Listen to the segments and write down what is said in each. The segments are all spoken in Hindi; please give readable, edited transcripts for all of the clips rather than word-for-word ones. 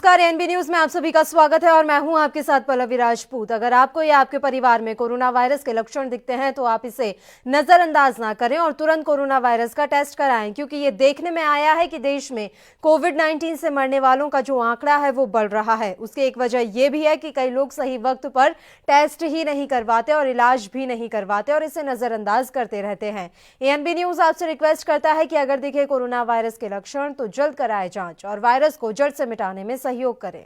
नमस्कार, एएनबी न्यूज में आप सभी का स्वागत है और मैं हूं आपके साथ पल्लवी राजपूत। अगर आपको या आपके परिवार में कोरोना वायरस के लक्षण दिखते हैं तो आप इसे नजरअंदाज ना करें और तुरंत कोरोना वायरस का टेस्ट कराएं, क्योंकि ये देखने में आया है कि देश में कोविड-19 से मरने वालों का जो आंकड़ा है वो बढ़ रहा है। उसकी एक वजह यह भी है कि कई लोग सही वक्त पर टेस्ट ही नहीं करवाते और इलाज भी नहीं करवाते और इसे नजरअंदाज करते रहते हैं। एएनबी न्यूज आपसे रिक्वेस्ट करता है कि अगर दिखे कोरोना वायरस के लक्षण तो जल्द कराए जांच और वायरस को जड़ से मिटाने में सहयोग करें।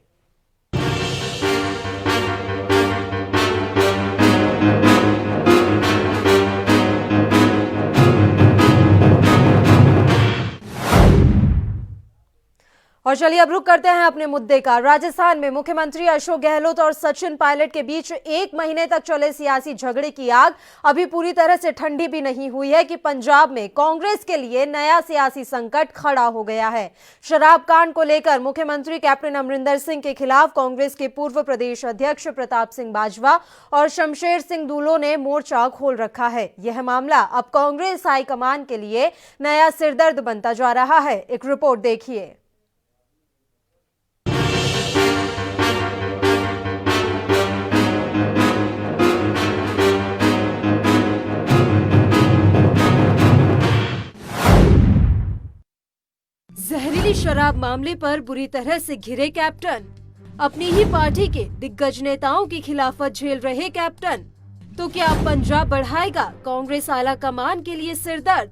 और चलिए अब रुक करते हैं अपने मुद्दे का। राजस्थान में मुख्यमंत्री अशोक गहलोत और सचिन पायलट के बीच 1 महीने तक चले सियासी झगड़े की आग अभी पूरी तरह से ठंडी भी नहीं हुई है कि पंजाब में कांग्रेस के लिए नया सियासी संकट खड़ा हो गया है। शराब कांड को लेकर मुख्यमंत्री कैप्टन अमरिंदर सिंह के खिलाफ कांग्रेस के पूर्व प्रदेश अध्यक्ष प्रताप सिंह बाजवा और शमशेर सिंह दूलो ने मोर्चा खोल रखा है। यह मामला अब कांग्रेस हाईकमान के लिए नया सिरदर्द बनता जा रहा है। एक रिपोर्ट देखिए। जहरीली शराब मामले पर बुरी तरह से घिरे कैप्टन, अपनी ही पार्टी के दिग्गज नेताओं की खिलाफत झेल रहे कैप्टन, तो क्या पंजाब बढ़ाएगा कांग्रेस आला कमान के लिए सिरदर्द?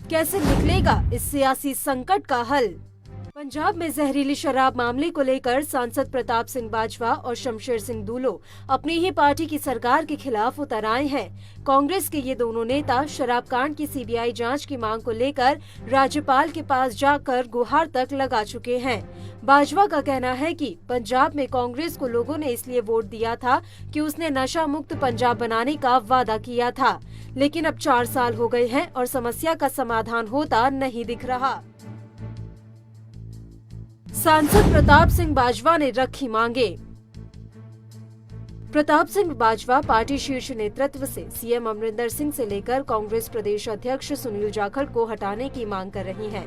कैसे निकलेगा इस सियासी संकट का हल? पंजाब में जहरीली शराब मामले को लेकर सांसद प्रताप सिंह बाजवा और शमशेर सिंह दूलो अपनी ही पार्टी की सरकार के खिलाफ उतर आए हैं। कांग्रेस के ये दोनों नेता शराब कांड की सीबीआई जांच की मांग को लेकर राज्यपाल के पास जाकर गुहार तक लगा चुके हैं। बाजवा का कहना है कि पंजाब में कांग्रेस को लोगों ने इसलिए वोट दिया था कि उसने नशा मुक्त पंजाब बनाने का वादा किया था, लेकिन अब 4 साल हो गए हैं और समस्या का समाधान होता नहीं दिख रहा। सांसद प्रताप सिंह बाजवा ने रखी मांगे। प्रताप सिंह बाजवा पार्टी शीर्ष नेतृत्व से सीएम अमरिंदर सिंह से लेकर कांग्रेस प्रदेश अध्यक्ष सुनील जाखड़ को हटाने की मांग कर रही हैं।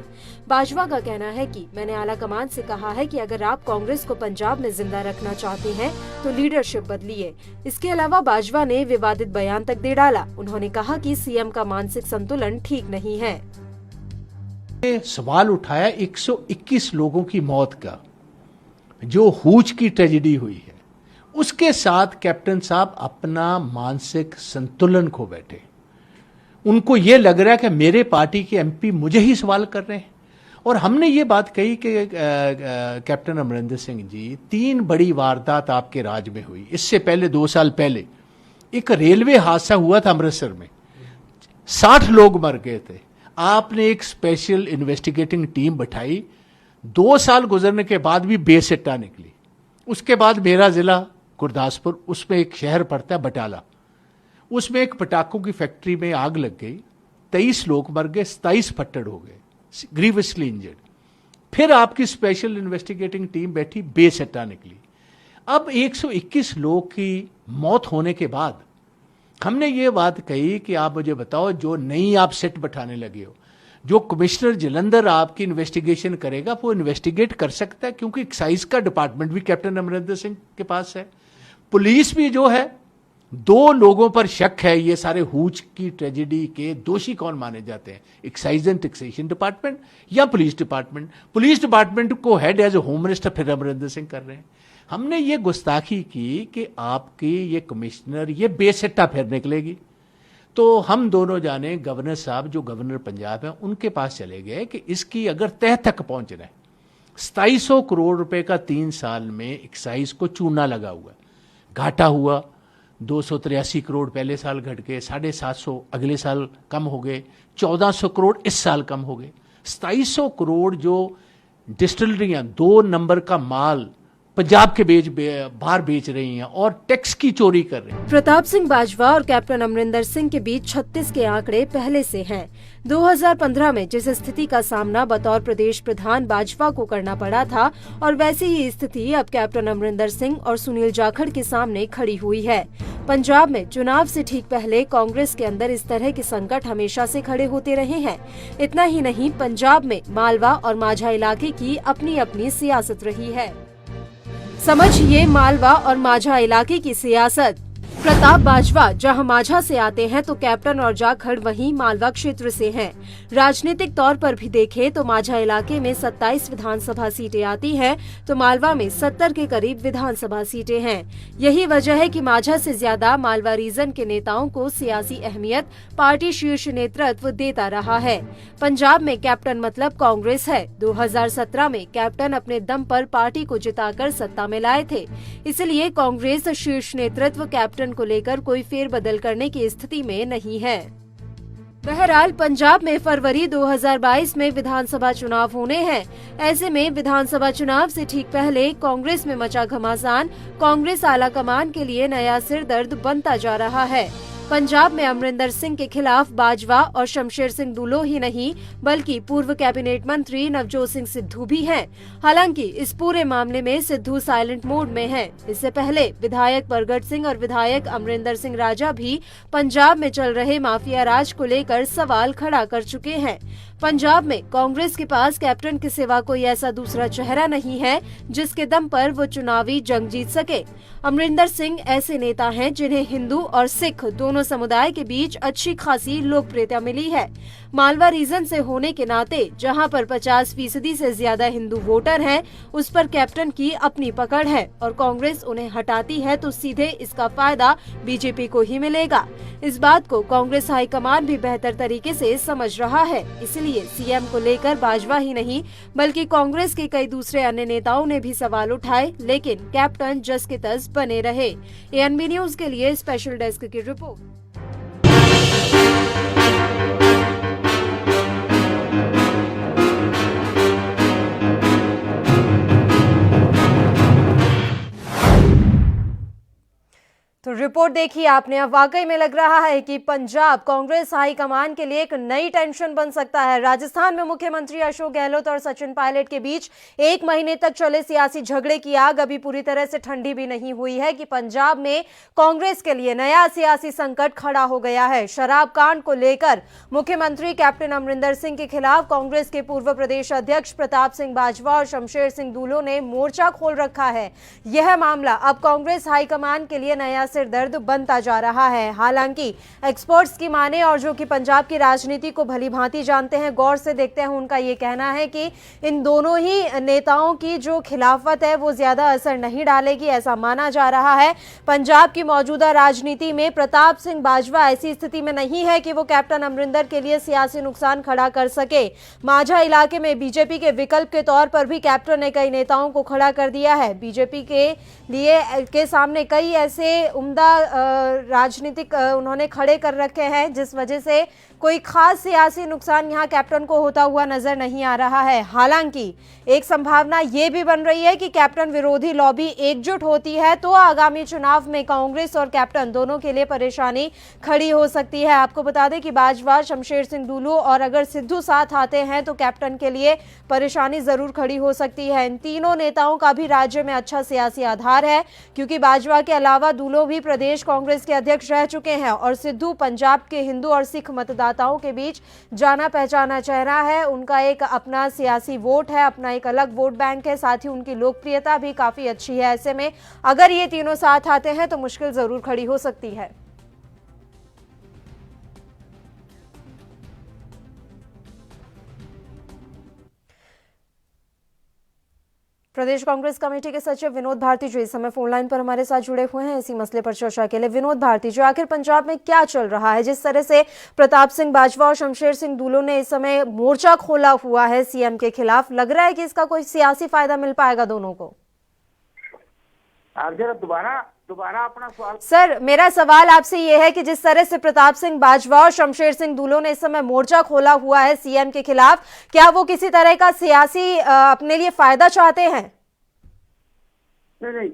बाजवा का कहना है कि मैंने आला कमान से कहा है कि अगर आप कांग्रेस को पंजाब में जिंदा रखना चाहते हैं तो लीडरशिप बदलिए। इसके अलावा बाजवा ने विवादित बयान तक दे डाला। उन्होंने कहा कि सीएम का मानसिक संतुलन ठीक नहीं है। सवाल उठाया 121 लोगों की मौत का, जो हूच की ट्रेजेडी हुई है, उसके साथ कैप्टन साहब अपना मानसिक संतुलन खो बैठे। उनको यह लग रहा है कि मेरे पार्टी के एमपी मुझे ही सवाल कर रहे हैं। और हमने ये बात कही कि कैप्टन अमरिंदर सिंह जी, 3 बड़ी वारदात आपके राज में हुई। इससे पहले 2 साल पहले एक रेलवे हादसा हुआ था अमृतसर में, 60 लोग मर गए थे। आपने एक स्पेशल इन्वेस्टिगेटिंग टीम बैठाई, 2 साल गुजरने के बाद भी बेसिट्टा निकली। उसके बाद मेरा जिला गुरदासपुर, उसमें एक शहर पड़ता है बटाला, उसमें एक पटाखों की फैक्ट्री में आग लग गई, 23 लोग मर गए, 27 फट्टड़ हो गए, ग्रीवियसली इंजर्ड। फिर आपकी स्पेशल इन्वेस्टिगेटिंग टीम बैठी, बेसिट्टा निकली। अब 121 लोग की मौत होने के बाद हमने ये बात कही कि आप मुझे बताओ, जो नई आप सेट बैठाने लगे हो, जो कमिश्नर जलंधर आपकी इन्वेस्टिगेशन करेगा वो इन्वेस्टिगेट कर सकता है, क्योंकि एक्साइज का डिपार्टमेंट भी कैप्टन अमरिंदर सिंह के पास है। पुलिस भी जो है, 2 लोगों पर शक है, ये सारे हूच की ट्रेजेडी के दोषी कौन माने जाते हैं, एक्साइज एंड टैक्सेशन डिपार्टमेंट या पुलिस डिपार्टमेंट। पुलिस डिपार्टमेंट को head as a home minister फिर अमरिंदर सिंह कर रहे हैं। हमने ये गुस्ताखी की कि आपकी ये कमिश्नर ये बेसिट्टा फिर निकलेगी। तो हम दोनों जाने गवर्नर साहब, जो गवर्नर पंजाब है, उनके पास चले गए कि इसकी अगर तह तक पहुंचना है, 2700 करोड़ रुपए का 3 साल में एक्साइज को चूना लगा हुआ, घाटा हुआ 283 करोड़ पहले साल घट गए, 750 अगले साल कम हो गए, 1400 करोड़ इस साल कम हो गए। 2700 करोड़ जो डिस्टिलरियां 2 नंबर का माल पंजाब के बाहर बेच रही हैं और टैक्स की चोरी कर रही हैं। प्रताप सिंह बाजवा और कैप्टन अमरिंदर सिंह के बीच 36 के आंकड़े पहले से हैं। 2015 में जिस स्थिति का सामना बतौर प्रदेश प्रधान बाजवा को करना पड़ा था, और वैसी ही स्थिति अब कैप्टन अमरिंदर सिंह और सुनील जाखड़ के सामने खड़ी हुई है। पंजाब में चुनाव से ठीक पहले कांग्रेस के अंदर इस तरह के संकट हमेशा से खड़े होते रहे हैं। इतना ही नहीं, पंजाब में मालवा और माझा इलाके की अपनी अपनी सियासत रही है। समझिए मालवा और माझा इलाके की सियासत। प्रताप बाजवा जहां माझा से आते हैं तो कैप्टन और जाखड़ वहीं मालवा क्षेत्र से हैं। राजनीतिक तौर पर भी देखें तो माझा इलाके में 27 विधानसभा सीटें आती हैं तो मालवा में 70 के करीब विधानसभा सीटें हैं। यही वजह है कि माझा से ज्यादा मालवा रीजन के नेताओं को सियासी अहमियत पार्टी शीर्ष नेतृत्व देता रहा है। पंजाब में कैप्टन मतलब कांग्रेस है। 2017 में कैप्टन अपने दम पर पार्टी को जिताकर सत्ता में लाए थे, इसलिए कांग्रेस शीर्ष नेतृत्व कैप्टन को लेकर कोई फेरबदल करने की स्थिति में नहीं है। बहरहाल पंजाब में फरवरी 2022 में विधानसभा चुनाव होने हैं। ऐसे में विधानसभा चुनाव से ठीक पहले कांग्रेस में मचा घमासान कांग्रेस आलाकमान के लिए नया सिरदर्द बनता जा रहा है। पंजाब में अमरिंदर सिंह के खिलाफ बाजवा और शमशेर सिंह दूलो ही नहीं बल्कि पूर्व कैबिनेट मंत्री नवजोत सिंह सिद्धू भी हैं। हालांकि इस पूरे मामले में सिद्धू साइलेंट मोड में हैं। इससे पहले विधायक परगट सिंह और विधायक अमरिंदर सिंह राजा भी पंजाब में चल रहे माफिया राज को लेकर सवाल खड़ा कर चुके हैं। पंजाब में कांग्रेस के पास कैप्टन के सिवा कोई ऐसा दूसरा चेहरा नहीं है जिसके दम पर वो चुनावी जंग जीत सके। अमरिंदर सिंह ऐसे नेता हैं जिन्हें हिंदू और सिख दोनों समुदाय के बीच अच्छी खासी लोकप्रियता मिली है। मालवा रीजन से होने के नाते जहां पर 50% से ज्यादा हिंदू वोटर हैं, उस पर कैप्टन की अपनी पकड़ है और कांग्रेस उन्हें हटाती है तो सीधे इसका फायदा बीजेपी को ही मिलेगा। इस बात को कांग्रेस हाईकमान भी बेहतर तरीके से समझ रहा है। इसलिए सीएम को लेकर बाजवा ही नहीं बल्कि कांग्रेस के कई दूसरे अन्य नेताओं ने भी सवाल उठाए, लेकिन कैप्टन जस के तस बने रहे। एएनबी न्यूज के लिए स्पेशल डेस्क की रिपोर्ट। तो रिपोर्ट देखिए आपने। अब वाकई में लग रहा है कि पंजाब कांग्रेस हाईकमान के लिए एक नई टेंशन बन सकता है। राजस्थान में मुख्यमंत्री अशोक गहलोत और सचिन पायलट के बीच 1 महीने तक चले सियासी झगड़े की आग अभी पूरी तरह से ठंडी भी नहीं हुई है कि पंजाब में कांग्रेस के लिए नया सियासी संकट खड़ा हो गया है। शराब कांड को लेकर मुख्यमंत्री कैप्टन अमरिंदर सिंह के खिलाफ कांग्रेस के पूर्व प्रदेश अध्यक्ष प्रताप सिंह बाजवा और शमशेर सिंह दूलो ने मोर्चा खोल रखा है। यह मामला अब कांग्रेस हाईकमान के लिए नया सिरदर्द बनता जा रहा है। हालांकि एक्सपर्ट्स की माने और जो कि पंजाब की राजनीति को भली भांति जानते हैं, गौर से देखते हैं, उनका ये कहना है कि इन दोनों ही नेताओं की जो खिलाफत है वो ज्यादा असर नहीं डालेगी, ऐसा माना जा रहा है। पंजाब की मौजूदा राजनीति में प्रताप सिंह बाजवा ऐसी स्थिति में नहीं है कि वो कैप्टन अमरिंदर के लिए सियासी नुकसान खड़ा कर सके। माझा इलाके में बीजेपी के विकल्प के तौर पर भी कैप्टन ने कई नेताओं को खड़ा कर दिया है। बीजेपी के सामने कई ऐसे उम्दा राजनीतिक उन्होंने खड़े कर रखे हैं जिस वजह से कोई खास सियासी नुकसान यहां कैप्टन को होता हुआ नजर नहीं आ रहा है। हालांकि एक संभावना ये भी बन रही है कि कैप्टन विरोधी लॉबी एकजुट होती है तो आगामी चुनाव में कांग्रेस और कैप्टन दोनों के लिए परेशानी खड़ी हो सकती है। आपको बता दें कि बाजवा, शमशेर सिंह दूलो और अगर सिद्धू साथ आते हैं तो कैप्टन के लिए परेशानी जरूर खड़ी हो सकती है। इन तीनों नेताओं का भी राज्य में अच्छा सियासी आधार है क्योंकि बाजवा के अलावा दूलो भी प्रदेश कांग्रेस के अध्यक्ष रह चुके हैं और सिद्धू पंजाब के हिंदू और सिख मतदाताओं के बीच जाना पहचाना चेहरा है। उनका एक अपना सियासी वोट है, अपना एक अलग वोट बैंक है, साथ ही उनकी लोकप्रियता भी काफी अच्छी है। ऐसे में अगर ये तीनों साथ आते हैं तो मुश्किल जरूर खड़ी हो सकती है। प्रदेश कांग्रेस कमेटी के सचिव विनोद भारती जो इस समय फोन लाइन पर हमारे साथ जुड़े हुए हैं इसी मसले पर चर्चा के लिए। विनोद भारती जो, आखिर पंजाब में क्या चल रहा है? जिस तरह से प्रताप सिंह बाजवा और शमशेर सिंह दूलो ने इस समय मोर्चा खोला हुआ है सीएम के खिलाफ, लग रहा है कि इसका कोई सियासी फायदा मिल पाएगा दोनों को? आप जरा दोबारा अपना सवाल। सर, मेरा सवाल आपसे ये है कि जिस तरह से प्रताप सिंह बाजवा और शमशेर सिंह दूलो ने इस समय मोर्चा खोला हुआ है सीएम के खिलाफ, क्या वो किसी तरह का सियासी अपने लिए फायदा चाहते हैं? नहीं,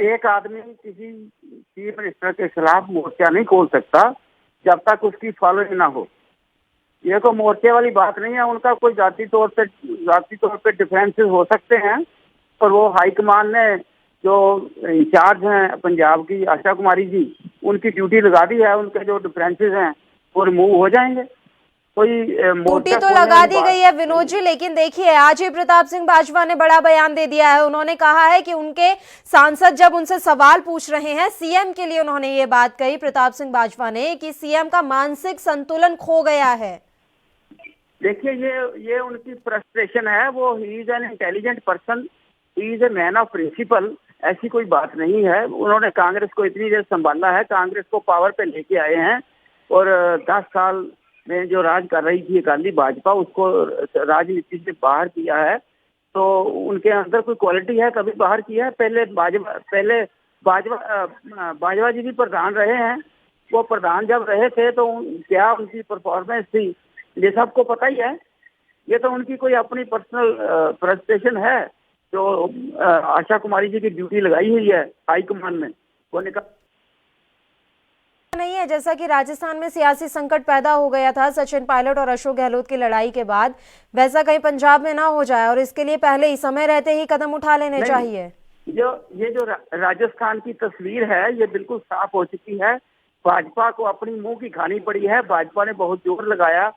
एक आदमी किसी चीफ मिनिस्टर के खिलाफ मोर्चा नहीं खोल सकता जब तक उसकी फॉलोइंग ना हो। ये तो मोर्चे वाली बात नहीं है। उनका कोई जाती तौर पे डिफरेंसेस हो सकते हैं, पर वो हाईकमान ने जो इंचार्ज हैं पंजाब की आशा कुमारी जी, उनकी ड्यूटी लगा दी है। उनके जो डिफरेंसेस हैं वो रिमूव हो जाएंगे। कोई टूटी तो लगा दी गई है विनोद जी, लेकिन देखिए आज ही प्रताप सिंह बाजवा ने बड़ा बयान दे दिया है। उन्होंने कहा है कि उनके सांसद जब उनसे सवाल पूछ रहे हैं सीएम के लिए, उन्होंने ये बात कही प्रताप सिंह बाजवा ने कि सीएम का मानसिक संतुलन खो गया है। देखिए ये उनकी फ्रस्ट्रेशन है। वो he is an intelligent person, he is a man of principal. ऐसी कोई बात नहीं है। उन्होंने कांग्रेस को इतनी देर संभाला है, कांग्रेस को पावर पे लेके आए हैं और 10 साल में जो राज कर रही थी अकाली भाजपा, उसको राजनीति से बाहर किया है। तो उनके अंदर कोई क्वालिटी है, कभी बाहर किया है? पहले बाजवा जी भी प्रधान रहे हैं। वो प्रधान जब रहे थे तो क्या उनकी परफॉर्मेंस थी, ये सबको पता ही है। ये तो उनकी कोई अपनी पर्सनल फ्रस्ट्रेशन है जो आशा कुमारी जी की ड्यूटी लगाई हुई है हाईकमान में, वो निकाल नहीं है। जैसा कि राजस्थान में सियासी संकट पैदा हो गया था सचिन पायलट और अशोक गहलोत की लड़ाई के बाद, वैसा कहीं पंजाब में ना हो जाए और इसके लिए पहले ही समय रहते ही कदम उठा लेने चाहिए। ये जो राजस्थान की तस्वीर है ये बिल्कुल साफ हो चुकी है। भाजपा को अपनी मुंह की खानी पड़ी है। भाजपा ने बहुत जोर लगाया,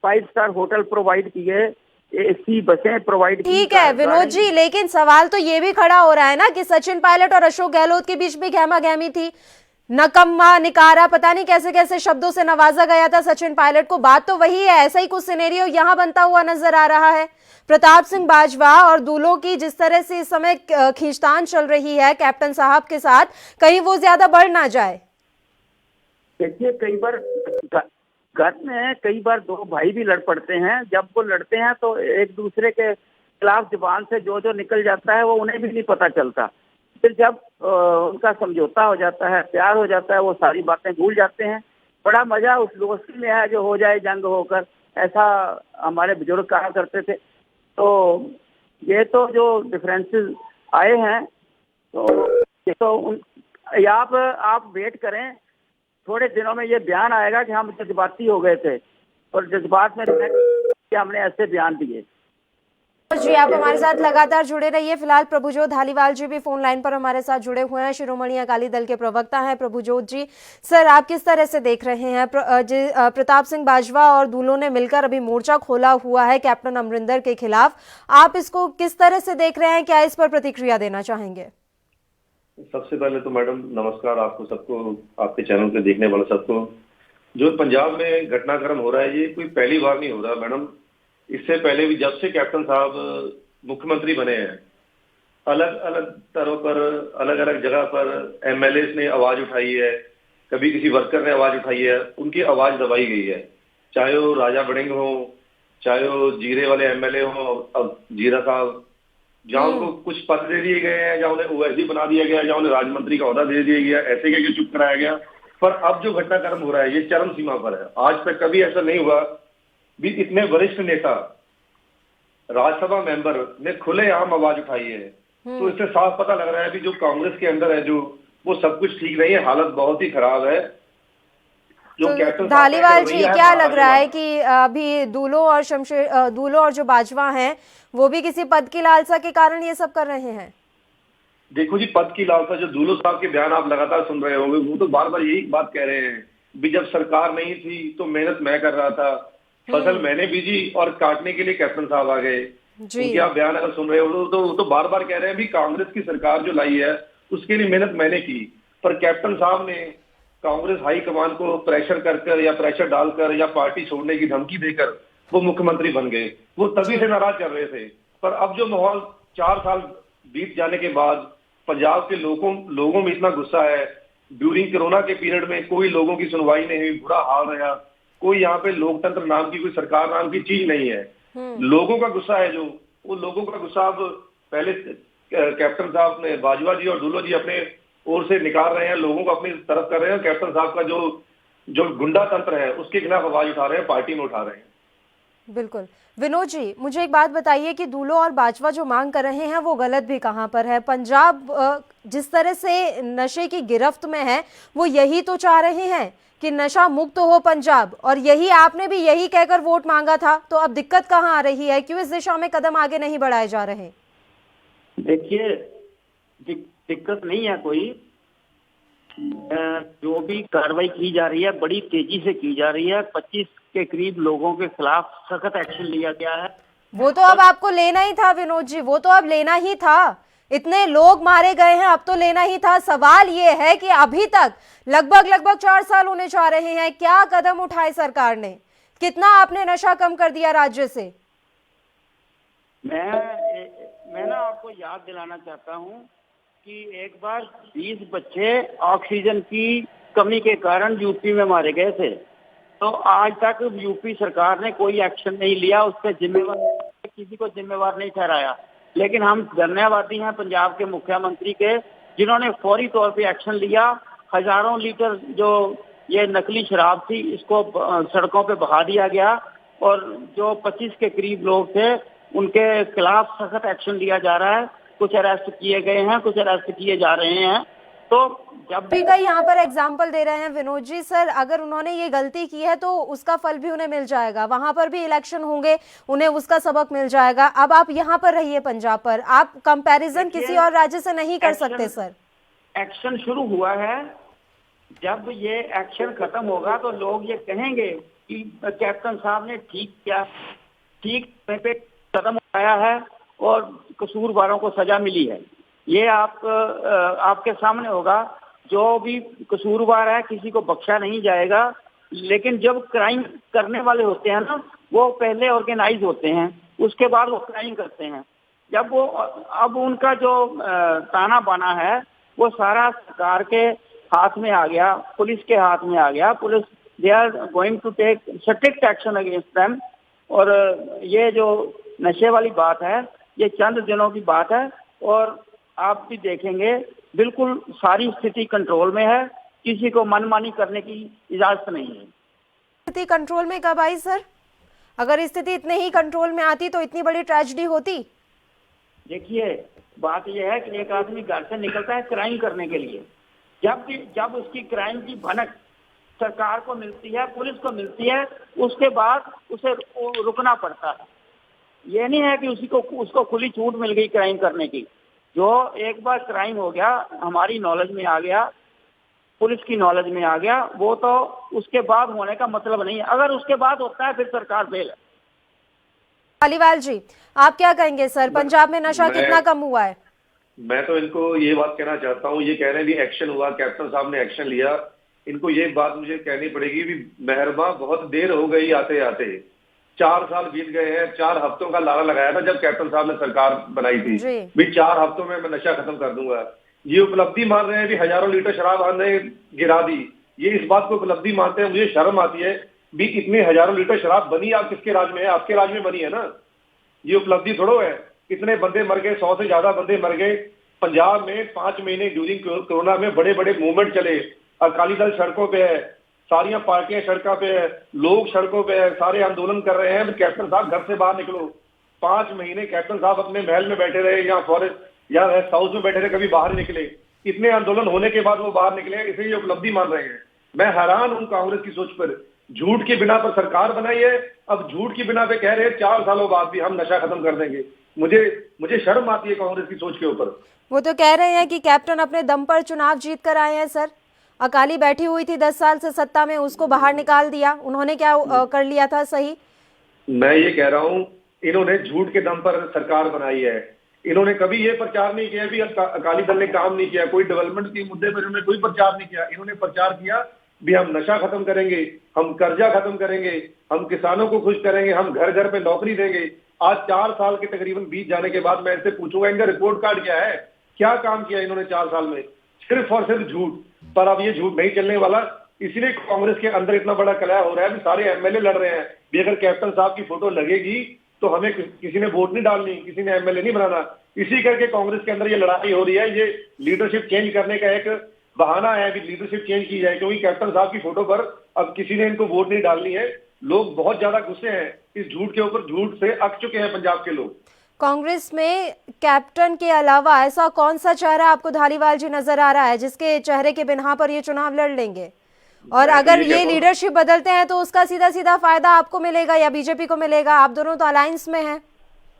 5 स्टार होटल प्रोवाइड किए, AC बसें प्रोवाइड की। ठीक है विनोद जी, लेकिन सवाल तो ये भी खड़ा हो रहा है ना कि सचिन पायलट और अशोक गहलोत के बीच भी गहमा गहमी थी। नकम्मा, निकारा, पता नहीं कैसे कैसे शब्दों से नवाजा गया था सचिन पायलट को। बात तो वही है, ऐसा ही कुछ सिनेरियो यहां बनता हुआ नजर आ रहा है। प्रताप सिंह बाजवा और दूलों की जिस तरह से इस समय खींचतान चल रही है कैप्टन साहब के साथ, कहीं वो ज्यादा बढ़ ना जाए। देखिए कई बार घर में कई बार 2 भाई भी लड़ पड़ते हैं। जब वो लड़ते हैं तो एक दूसरे के खिलाफ जुबान से जो निकल जाता है वो उन्हें भी नहीं पता चलता। फिर जब उनका समझौता हो जाता है, प्यार हो जाता है, वो सारी बातें भूल जाते हैं। बड़ा मजा उस दोस्ती में है जो हो जाए जंग होकर, ऐसा हमारे बुजुर्ग कहा करते थे। तो ये तो जो डिफरेंसेस आए हैं तो आप वेट करें, थोड़े दिनों में ये बयान आएगा कि हम जज्बाती हो गए थे और जज्बात में हमने ऐसे बयान दिए। जी आप हमारे साथ लगातार जुड़े रहिए। फिलहाल प्रभुजोत धालीवाल जी भी फोन लाइन पर हमारे साथ जुड़े हुए हैं, शिरोमणि अकाली दल के प्रवक्ता हैं प्रभुजोत जी। सर आप किस तरह से देख रहे हैं प्रताप सिंह बाजवा और दूलों ने मिलकर अभी मोर्चा खोला हुआ है कैप्टन अमरिंदर के खिलाफ, आप इसको किस तरह से देख रहे हैं, क्या इस पर प्रतिक्रिया देना चाहेंगे? सबसे पहले तो मैडम नमस्कार आपको सबको, आपके चैनल पे देखने वाले सबको। जो पंजाब में घटनाक्रम हो रहा है ये कोई पहली बार नहीं हो रहा मैडम। इससे पहले भी जब से कैप्टन साहब मुख्यमंत्री बने हैं, अलग अलग तरह पर, अलग अलग जगह पर MLAs ने आवाज उठाई है, कभी किसी वर्कर ने आवाज उठाई है, उनकी आवाज दबाई गई है। चाहे वो राजा बड़िंग हो, चाहे वो जीरे वाले MLA हो, जीरा साहब, जहाँ उनको कुछ पद दे दिए गए हैं, जहाँ उन्हें OSD बना दिया गया, जहाँ उन्हें राज्य मंत्री का ओहदा दे दिया गया, ऐसे करके चुप कराया गया। पर अब जो घटनाक्रम हो रहा है ये चरम सीमा पर है। आज तक कभी ऐसा नहीं हुआ भी इतने वरिष्ठ नेता, राज्यसभा मेंबर ने खुलेआम आवाज उठाई है। तो इससे साफ पता लग रहा है कि जो कांग्रेस के अंदर है जो वो सब कुछ ठीक नहीं है, हालत बहुत ही खराब है। जो कैप्टन धालीवाल जी क्या लग रहा है कि अभी दूलों और जो बाजवा हैं वो भी किसी पद की लालसा के कारण ये सब कर रहे हैं? देखो जी, पद की लालसा, जो दूलो साहब के बयान आप लगातार सुन रहे होंगे, वो तो बार बार यही बात कह रहे हैं भी जब सरकार नहीं थी तो मेहनत मैं कर रहा था, फसल मैंने बीजी और काटने के लिए कैप्टन साहब आ गए। उनके आप बयान अगर सुन रहे हो तो बार बार कह रहे हैं भी कांग्रेस की सरकार जो लाई है उसके लिए मेहनत मैंने की। पर कैप्टन साहब ने कांग्रेस हाईकमान को प्रेशर कर या प्रेशर डालकर या पार्टी छोड़ने की धमकी देकर वो मुख्यमंत्री बन गए। वो तभी से नाराज कर रहे थे। पर अब जो माहौल 4 साल बीत जाने के बाद पंजाब के लोगों में इतना गुस्सा है, ड्यूरिंग कोरोना के पीरियड में कोई लोगों की सुनवाई नहीं हुई, बुरा हाल रहा, कोई यहाँ पे लोकतंत्र नाम की, कोई सरकार नाम की चीज नहीं है। लोगों का गुस्सा है जो, वो लोगों का गुस्सा अब पहले कैप्टन साहब ने, बाजवा जी और दूलो जी अपने ओर से निकाल रहे हैं, लोगों को अपनी तरफ कर रहे हैं। कैप्टन साहब का जो गुंडा तंत्र है उसके खिलाफ आवाज उठा रहे हैं, पार्टी में उठा रहे हैं। बिल्कुल। विनोद जी मुझे एक बात बताइए कि दूलो और बाजवा जो मांग कर रहे हैं वो गलत भी कहां पर है? पंजाब जिस तरह से नशे की गिरफ्त में है वो यही तो चाह रहे हैं कि नशा मुक्त हो पंजाब, और यही आपने भी यही कहकर वोट मांगा था। तो अब दिक्कत कहां आ रही है, क्यों इस दिशा में कदम आगे नहीं बढ़ाए जा रहे? देखिए दिक्कत नहीं है कोई, जो भी कार्रवाई की जा रही है बड़ी तेजी से की जा रही है। 25 के करीब लोगों के खिलाफ सख्त एक्शन लिया गया है। वो तो अब आपको लेना ही था विनोद जी, वो तो अब लेना ही था। इतने लोग मारे गए हैं, अब तो लेना ही था। सवाल ये है कि अभी तक लगभग 4 साल होने जा रहे हैं, क्या कदम उठाए सरकार ने? कितना आपने नशा कम कर दिया राज्य से? मैं ना आपको याद दिलाना चाहता हूँ कि एक बार 20 बच्चे ऑक्सीजन की कमी के कारण यूपी में मारे गए थे, तो आज तक यूपी सरकार ने कोई एक्शन नहीं लिया, उसके जिम्मेवार किसी को जिम्मेवार नहीं ठहराया। लेकिन हम धन्यवादी हैं पंजाब के मुख्यमंत्री के, जिन्होंने फौरी तौर पे एक्शन लिया। हजारों लीटर जो ये नकली शराब थी, इसको सड़कों पे बहा दिया गया और जो 25 के करीब लोग थे उनके खिलाफ सख्त एक्शन लिया जा रहा है। कुछ अरेस्ट किए गए हैं, कुछ अरेस्ट किए जा रहे हैं। तो जब भी का यहाँ पर एग्जाम्पल दे रहे हैं विनोद जी, सर अगर उन्होंने ये गलती की है तो उसका फल भी उन्हें मिल जाएगा, वहां पर भी इलेक्शन होंगे, उन्हें उसका सबक मिल जाएगा। अब आप यहाँ पर रहिए पंजाब पर, आप कंपैरिजन किसी और राज्य से नहीं कर सकते सर। एक्शन शुरू हुआ है, जब ये एक्शन खत्म होगा तो लोग ये कहेंगे कि कैप्टन साहब ने ठीक किया, ठीक पे कदम उठाया है और कसूरवारों को सजा मिली है। ये आपके सामने होगा, जो भी कसूरवार है किसी को बख्शा नहीं जाएगा। लेकिन जब क्राइम करने वाले होते हैं ना, वो पहले ऑर्गेनाइज होते हैं, उसके बाद वो क्राइम करते हैं। जब वो अब उनका जो ताना बाना है वो सारा सरकार के हाथ में आ गया, पुलिस के हाथ में आ गया। Police they are going to take strict action against them. और ये जो नशे वाली बात है, ये चंद दिनों की बात है और आप भी देखेंगे बिल्कुल सारी स्थिति कंट्रोल में है, किसी को मनमानी करने की इजाजत नहीं है। स्थिति कंट्रोल में कब आई सर? अगर स्थिति इतने ही कंट्रोल में आती तो इतनी बड़ी ट्रेजेडी होती? देखिए, बात यह है कि एक आदमी घर से निकलता है क्राइम करने के लिए, जब उसकी क्राइम की भनक सरकार को मिलती है, पुलिस को मिलती है, उसके बाद उसे रुकना पड़ता है। ये नहीं है कि उसको खुली छूट मिल गई क्राइम करने की। जो एक बार क्राइम हो गया, हमारी नॉलेज में आ गया, पुलिस की नॉलेज में आ गया, वो तो उसके बाद होने का मतलब नहीं है। अगर उसके बाद होता है फिर सरकार फेल है। धालीवाल जी, आप क्या कहेंगे सर, पंजाब में नशा कितना कम हुआ है? मैं तो इनको ये बात कहना चाहता हूँ, ये कह रहे हैं भी एक्शन हुआ, कैप्टन साहब ने एक्शन लिया। इनको ये बात मुझे कहनी पड़ेगी भी मेहरबान बहुत देर हो गई आते आते। 4 साल बीत गए हैं, 4 हफ्तों का लारा लगाया था जब कैप्टन साहब ने सरकार बनाई थी भी 4 हफ्तों में मैं नशा खत्म कर दूंगा। ये उपलब्धि मान रहे हैं भी हजारों लीटर शराब हमने गिरा दी। ये इस बात को उपलब्धि मानते हैं, मुझे शर्म आती है भी इतने हजारों लीटर शराब बनी आप किसके राज में है? आपके राज में बनी है ना। ये उपलब्धि थोड़ो है। कितने बंदे मर गए, 100 से ज्यादा बंदे मर गए पंजाब में 5 महीने ड्यूरिंग कोरोना में। बड़े बड़े मूवमेंट चले, अकाली दल सड़कों पे है, सारियां पार्टियां सड़कों पे है, लोग सड़कों पे है, सारे आंदोलन कर रहे हैं। कैप्टन साहब घर से बाहर निकलो। 5 महीने कैप्टन साहब अपने महल में बैठे रहे या फॉरेस्ट या रेस्ट हाउस में बैठे रहे, कभी बाहर निकले। इतने आंदोलन होने के बाद वो बाहर निकले, इसे ये उपलब्धि मान रहे हैं। मैं हैरान हूं कांग्रेस की सोच पर। झूठ की बिना पर सरकार बनाई है, अब झूठ की बिना पे कह रहे हैं 4 सालों बाद भी हम नशा खत्म कर देंगे। मुझे शर्म आती है कांग्रेस की सोच के ऊपर। वो तो कह रहे हैं कि कैप्टन अपने दम पर चुनाव जीत कर आए हैं सर। अकाली बैठी हुई थी 10 साल से सत्ता में, उसको बाहर निकाल दिया। उन्होंने क्या कर लिया था सही? मैं ये कह रहा हूँ, इन्होंने झूठ के दम पर सरकार बनाई है। इन्होंने कभी ये प्रचार नहीं किया भी अकाली दल ने काम नहीं किया, कोई डेवलपमेंट के मुद्दे पर इन्होंने कोई प्रचार नहीं किया। इन्होंने प्रचार किया भी हम नशा खत्म करेंगे, हम कर्जा खत्म करेंगे, हम किसानों को खुश करेंगे, हम घर घर पे नौकरी देंगे। आज 4 साल के तकरीबन बीत जाने के बाद मैं इनसे पूछूंगा इनका रिपोर्ट कार्ड क्या है, क्या काम किया इन्होंने 4 साल में? सिर्फ और सिर्फ झूठ। पर अब ये झूठ नहीं चलने वाला, इसीलिए कांग्रेस के अंदर इतना बड़ा कलह हो रहा है। सारे एमएलए लड़ रहे हैं भी अगर कैप्टन साहब की फोटो लगेगी तो हमें किसी ने वोट नहीं डालनी, किसी ने एमएलए नहीं बनाना। इसी करके कांग्रेस के अंदर ये लड़ाई हो रही है। ये लीडरशिप चेंज करने का एक बहाना है कि लीडरशिप चेंज की जाए, क्योंकि कैप्टन साहब की फोटो पर अब किसी ने इनको वोट नहीं डालनी है। लोग बहुत ज्यादा गुस्से हैं इस झूठ के ऊपर, झूठ से अक चुके हैं पंजाब के लोग। कांग्रेस में कैप्टन के अलावा ऐसा कौन सा चेहरा आपको धालीवाल जी नजर आ रहा है जिसके चेहरे के बिना पर ये चुनाव लड़ लेंगे? और अगर ये लीडरशिप बदलते हैं तो उसका सीधा सीधा फायदा आपको मिलेगा या बीजेपी को मिलेगा? आप दोनों तो अलायंस में हैं।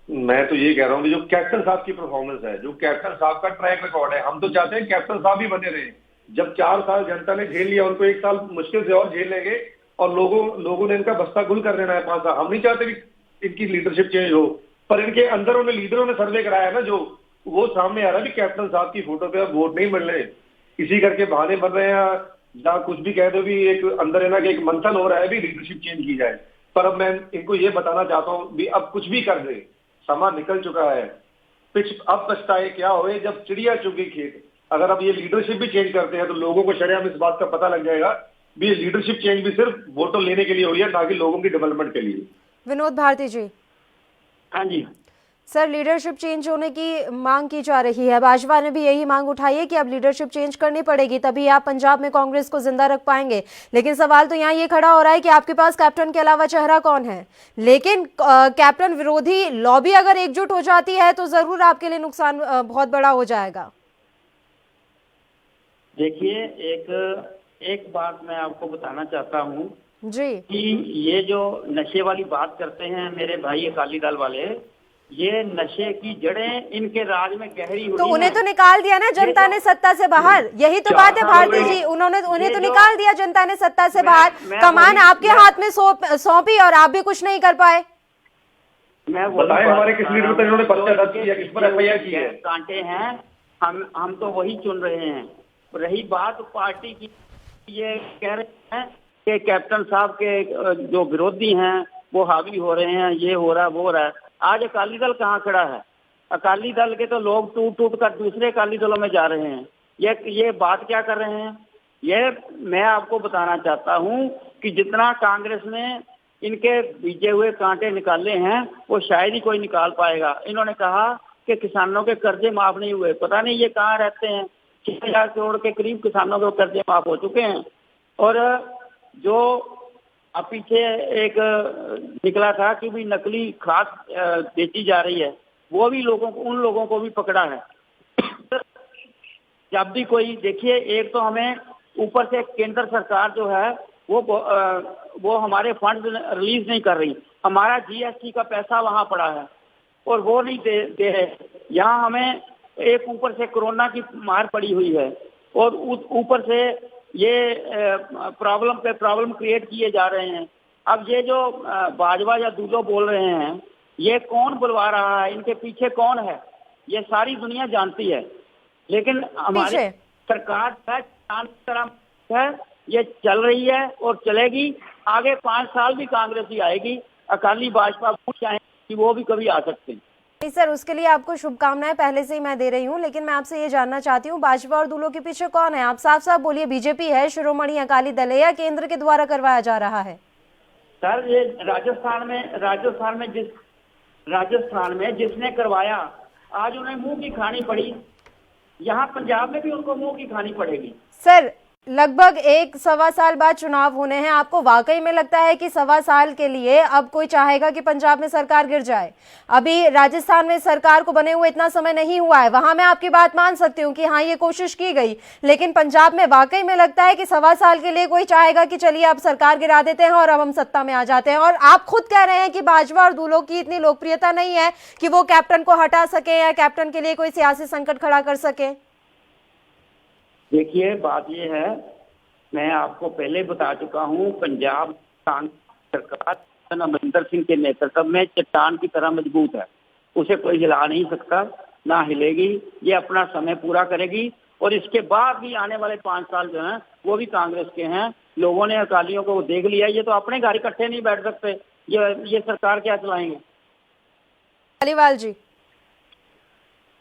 मैं तो ये कह रहा हूँ कि जो कैप्टन साहब की परफॉर्मेंस है, जो कैप्टन साहब का ट्रैक रिकॉर्ड है, हम तो चाहते हैं कैप्टन साहब ही बने रहे। जब 4 साल जनता ने झेल लिया, उनको 1 साल मुश्किल से और झेल लेंगे और लोगों ने इनका बस्ता गुल कर देना है 5 साल। हम नहीं चाहते कि इनकी लीडरशिप चेंज हो, पर इनके अंदर लीडरों ने सर्वे कराया है ना, जो वो सामने आ रहा है कि कैप्टन साहब की फोटो पे अब वोट नहीं मिल रहे, इसी करके बहाने बन रहे हैं, जहाँ कुछ भी कह दो भी एक अंदर है ना कि एक मंथन हो रहा है भी लीडरशिप चेंज की जाए। पर अब मैं इनको ये बताना चाहता हूँ भी अब कुछ भी कर दे, समा निकल चुका है, अब पछताए क्या होए जब चिड़िया चुगी खेत। अगर अब ये लीडरशिप भी चेंज करते हैं तो लोगों को शरेआम इस बात का पता लग जाएगा भी ये लीडरशिप चेंज भी सिर्फ वोटों लेने के लिए हुई है, ना कि लोगों की डेवलपमेंट के लिए। विनोद भारती जी। हाँ जी सर, लीडरशिप चेंज होने की मांग की जा रही है, भाजपा ने भी यही मांग उठाई है कि अब लीडरशिप चेंज करनी पड़ेगी, तभी आप पंजाब में कांग्रेस को जिंदा रख पाएंगे। लेकिन सवाल तो यहाँ ये खड़ा हो रहा है कि आपके पास कैप्टन के अलावा चेहरा कौन है। लेकिन कैप्टन विरोधी लॉबी अगर एकजुट हो जाती है तो जरूर आपके लिए नुकसान बहुत बड़ा हो जाएगा। देखिए, एक बात मैं आपको बताना चाहता हूँ जी कि ये जो नशे वाली बात करते हैं मेरे भाई अकाली दल वाले, ये नशे की जड़ें इनके राज में गहरी हुई तो हैं। उन्हें तो निकाल दिया ना जनता ने सत्ता से बाहर, यही तो बात है भारती जी, उन्हें तो निकाल दिया जनता ने सत्ता से बाहर, कमान आपके हाथ में सौंपी और आप भी कुछ नहीं कर पाए। मैं बताएं हमारे किस लीडर पर इन्होंने पर्चा दर्ज किया, किस पर एफआईआर की है? कांटे हैं, हम तो वही चुन रहे हैं। रही बात पार्टी की, ये कह रहे हैं कि कैप्टन साहब के जो विरोधी हैं वो हावी हो रहे हैं, ये हो रहा वो हो रहा है। आज अकाली दल कहाँ खड़ा है? अकाली दल के तो लोग टूट कर दूसरे अकाली दलों में जा रहे हैं। ये बात क्या कर रहे हैं? ये मैं आपको बताना चाहता हूँ कि जितना कांग्रेस ने इनके बीजे हुए कांटे निकाले हैं वो शायद ही कोई निकाल पाएगा। इन्होंने कहा कि किसानों के कर्जे माफ नहीं हुए, पता नहीं ये कहाँ रहते हैं। 6,000 करोड़ के करीब किसानों के कर्जे माफ हो चुके हैं। और जो अब पीछे एक निकला था कि भी नकली खाद बेची जा रही है, वो भी उन लोगों को भी पकड़ा है। जब भी कोई देखिए, एक तो हमें ऊपर से केंद्र सरकार जो है वो हमारे फंड रिलीज नहीं कर रही, हमारा जीएसटी का पैसा वहां पड़ा है और वो नहीं दे रहे। यहाँ हमें एक ऊपर से कोरोना की मार पड़ी हुई है और ऊपर से ये प्रॉब्लम पे प्रॉब्लम क्रिएट किए जा रहे हैं। अब ये जो बाजवा या दूलो बोल रहे हैं, ये कौन बुलवा रहा है, इनके पीछे कौन है, ये सारी दुनिया जानती है। लेकिन हमारी सरकार है, ये चल रही है और चलेगी। आगे 5 साल भी कांग्रेस ही आएगी, अकाली भाजपा भूल जाएंगे कि वो भी कभी आ सकते हैं। नहीं सर, उसके लिए आपको शुभकामनाएं पहले से ही मैं दे रही हूं, लेकिन मैं आपसे ये जानना चाहती हूं भाजपा और दूलों के पीछे कौन है? आप साफ साफ बोलिए, बीजेपी है, शिरोमणि अकाली दल है, या केंद्र के द्वारा करवाया जा रहा है? सर, ये राजस्थान में जिसने करवाया आज उन्हें मुंह की खानी पड़ी, यहाँ पंजाब में भी उनको मुंह की खानी पड़ेगी। सर, लगभग 1-1.25 साल बाद चुनाव होने हैं, आपको वाकई में लगता है कि 1.25 साल के लिए अब कोई चाहेगा कि पंजाब में सरकार गिर जाए? अभी राजस्थान में सरकार को बने हुए इतना समय नहीं हुआ है, वहां मैं आपकी बात मान सकती हूँ कि हाँ ये कोशिश की गई, लेकिन पंजाब में वाकई में लगता है कि 1.25 साल के लिए कोई चाहेगा कि चलिए अब सरकार गिरा देते हैं और अब हम सत्ता में आ जाते हैं? और आप खुद कह रहे हैं कि भाजपा और दूलों की इतनी लोकप्रियता नहीं है कि वो कैप्टन को हटा सके या कैप्टन के लिए कोई सियासी संकट खड़ा कर सके। देखिए, बात ये है, मैं आपको पहले बता चुका हूँ, पंजाब सरकार अमरिंदर सिंह के नेतृत्व में चट्टान की तरह मजबूत है, उसे कोई हिला नहीं सकता, ना हिलेगी। ये अपना समय पूरा करेगी और इसके बाद भी आने वाले 5 साल जो हैं वो भी कांग्रेस के हैं। लोगों ने अकालियों को देख लिया, ये तो अपने घर इकट्ठे नहीं बैठ सकते, ये सरकार क्या चलाएंगे? अलीवाल जी।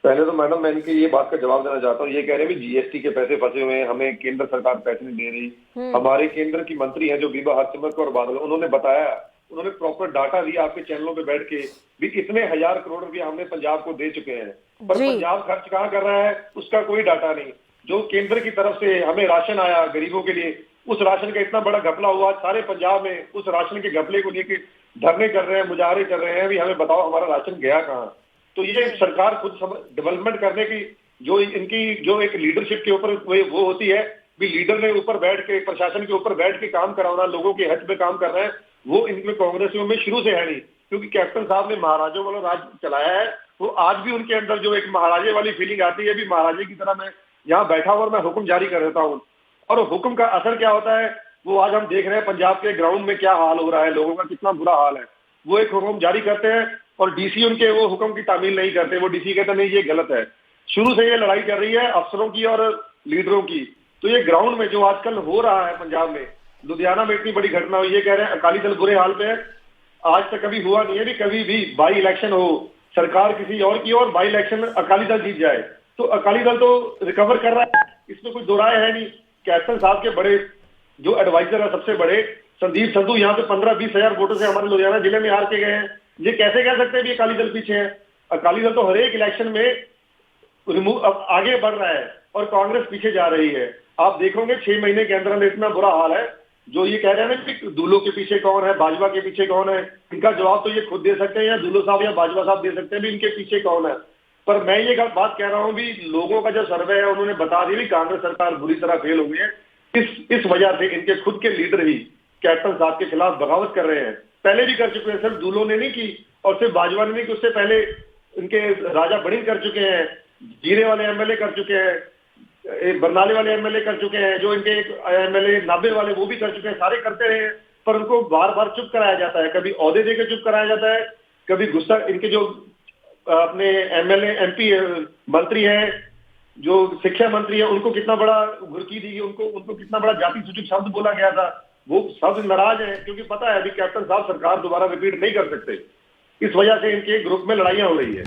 पहले तो मैडम मैं इनकी ये बात का जवाब देना चाहता हूँ। ये कह रहे हैं जीएसटी के पैसे फंसे हुए हैं, हमें केंद्र सरकार पैसे नहीं दे रही। हमारे केंद्र की मंत्री हैं जो बीबा हरसिमरत और बादल, उन्होंने बताया, उन्होंने प्रॉपर डाटा दिया आपके चैनलों पे बैठ के भी कितने 1000 करोड़ रुपया हमने पंजाब को दे चुके हैं, पर पंजाब खर्च कहाँ कर रहा है उसका कोई डाटा नहीं। जो केंद्र की तरफ से हमें राशन आया गरीबों के लिए, उस राशन का इतना बड़ा घपला हुआ, सारे पंजाब में उस राशन के घपले को लेकर धरने कर रहे हैं, मुजाहरे कर रहे हैं, भी हमें बताओ हमारा राशन गया कहाँ। तो ये सरकार खुद डेवलपमेंट करने की जो इनकी जो एक लीडरशिप के ऊपर वो होती है, भी लीडर ने ऊपर बैठ के, प्रशासन के ऊपर बैठ के काम कराना, लोगों के हित में काम कर रहे हैं, वो इनमें कांग्रेसियों में शुरू से है नहीं। क्योंकि कैप्टन साहब ने महाराजों वाला राज चलाया है, वो आज भी उनके अंदर जो एक महाराजे वाली फीलिंग आती है, भी महाराजे की तरह मैं यहाँ बैठा हूँ और मैं हुक्म जारी कर देता हूँ, और हुक्म का असर क्या होता है, वो आज हम देख रहे हैं पंजाब के ग्राउंड में क्या हाल हो रहा है, लोगों का कितना बुरा हाल है। वो एक हुक्म जारी करते हैं और डीसी उनके वो हुक्म की तामील नहीं करते। वो डीसी कहते नहीं ये गलत है। शुरू से ये लड़ाई कर रही है अफसरों की और लीडरों की। तो ये ग्राउंड में जो आजकल हो रहा है पंजाब में, लुधियाना में इतनी बड़ी घटना हुई, ये कह रहे हैं अकाली दल बुरे हाल पे है। आज तक कभी हुआ नहीं है कि कभी भी बाई इलेक्शन हो, सरकार किसी और की और बाई इलेक्शन में अकाली दल जीत जाए। तो अकाली दल तो रिकवर कर रहा है, इसमें कोई दो राय है नहीं। कैप्टन साहब के बड़े जो एडवाइजर है सबसे बड़े संदीप संधू यहाँ पे 15-20 हजार वोटों से हमारे लुधियाना जिले में हार के गए हैं। ये कैसे कह सकते हैं कि अकाली दल पीछे है? अकाली दल तो हर एक इलेक्शन में अब आगे बढ़ रहा है और कांग्रेस पीछे जा रही है। आप देखोगे 6 महीने के अंदर इतना बुरा हाल है। जो ये कह रहे हैं ना कि दूल्हों के पीछे कौन है, बाजवा के पीछे कौन है, इनका जवाब तो ये खुद दे सकते हैं या दूल्हो साहब या बाजवा साहब दे सकते हैं भी इनके पीछे कौन है। पर मैं ये बात कह रहा हूँ भी लोगों का जो सर्वे है उन्होंने बता दी भी कांग्रेस सरकार बुरी तरह फेल हो गई है। इस वजह से इनके खुद के लीडर ही कैप्टन साहब के खिलाफ बगावत कर रहे हैं। पहले भी कर चुके हैं, सिर्फ दूल्हों ने नहीं की और सिर्फ बाजवा ने नहीं की, उससे पहले इनके राजा बड़िंग कर चुके हैं, जीरे वाले एमएलए कर चुके हैं, बरनाले वाले एमएलए कर चुके हैं, जो इनके एमएलए नाबे वाले वो भी कर चुके हैं। सारे करते रहे पर उनको बार बार चुप कराया जाता है। कभी ओहदे देकर चुप कराया जाता है, कभी गुस्सा। इनके जो अपने एमएलए एमपी मंत्री हैं, जो शिक्षा मंत्री है, उनको कितना बड़ा घुर्की दी गई, उनको कितना बड़ा जाति सूचक शब्द बोला गया था। वो सब नाराज हैं क्योंकि पता है अभी कैप्टन साहब सरकार दोबारा रिपीट नहीं कर सकते। इस वजह से इनके ग्रुप में लड़ाइयां हो रही है।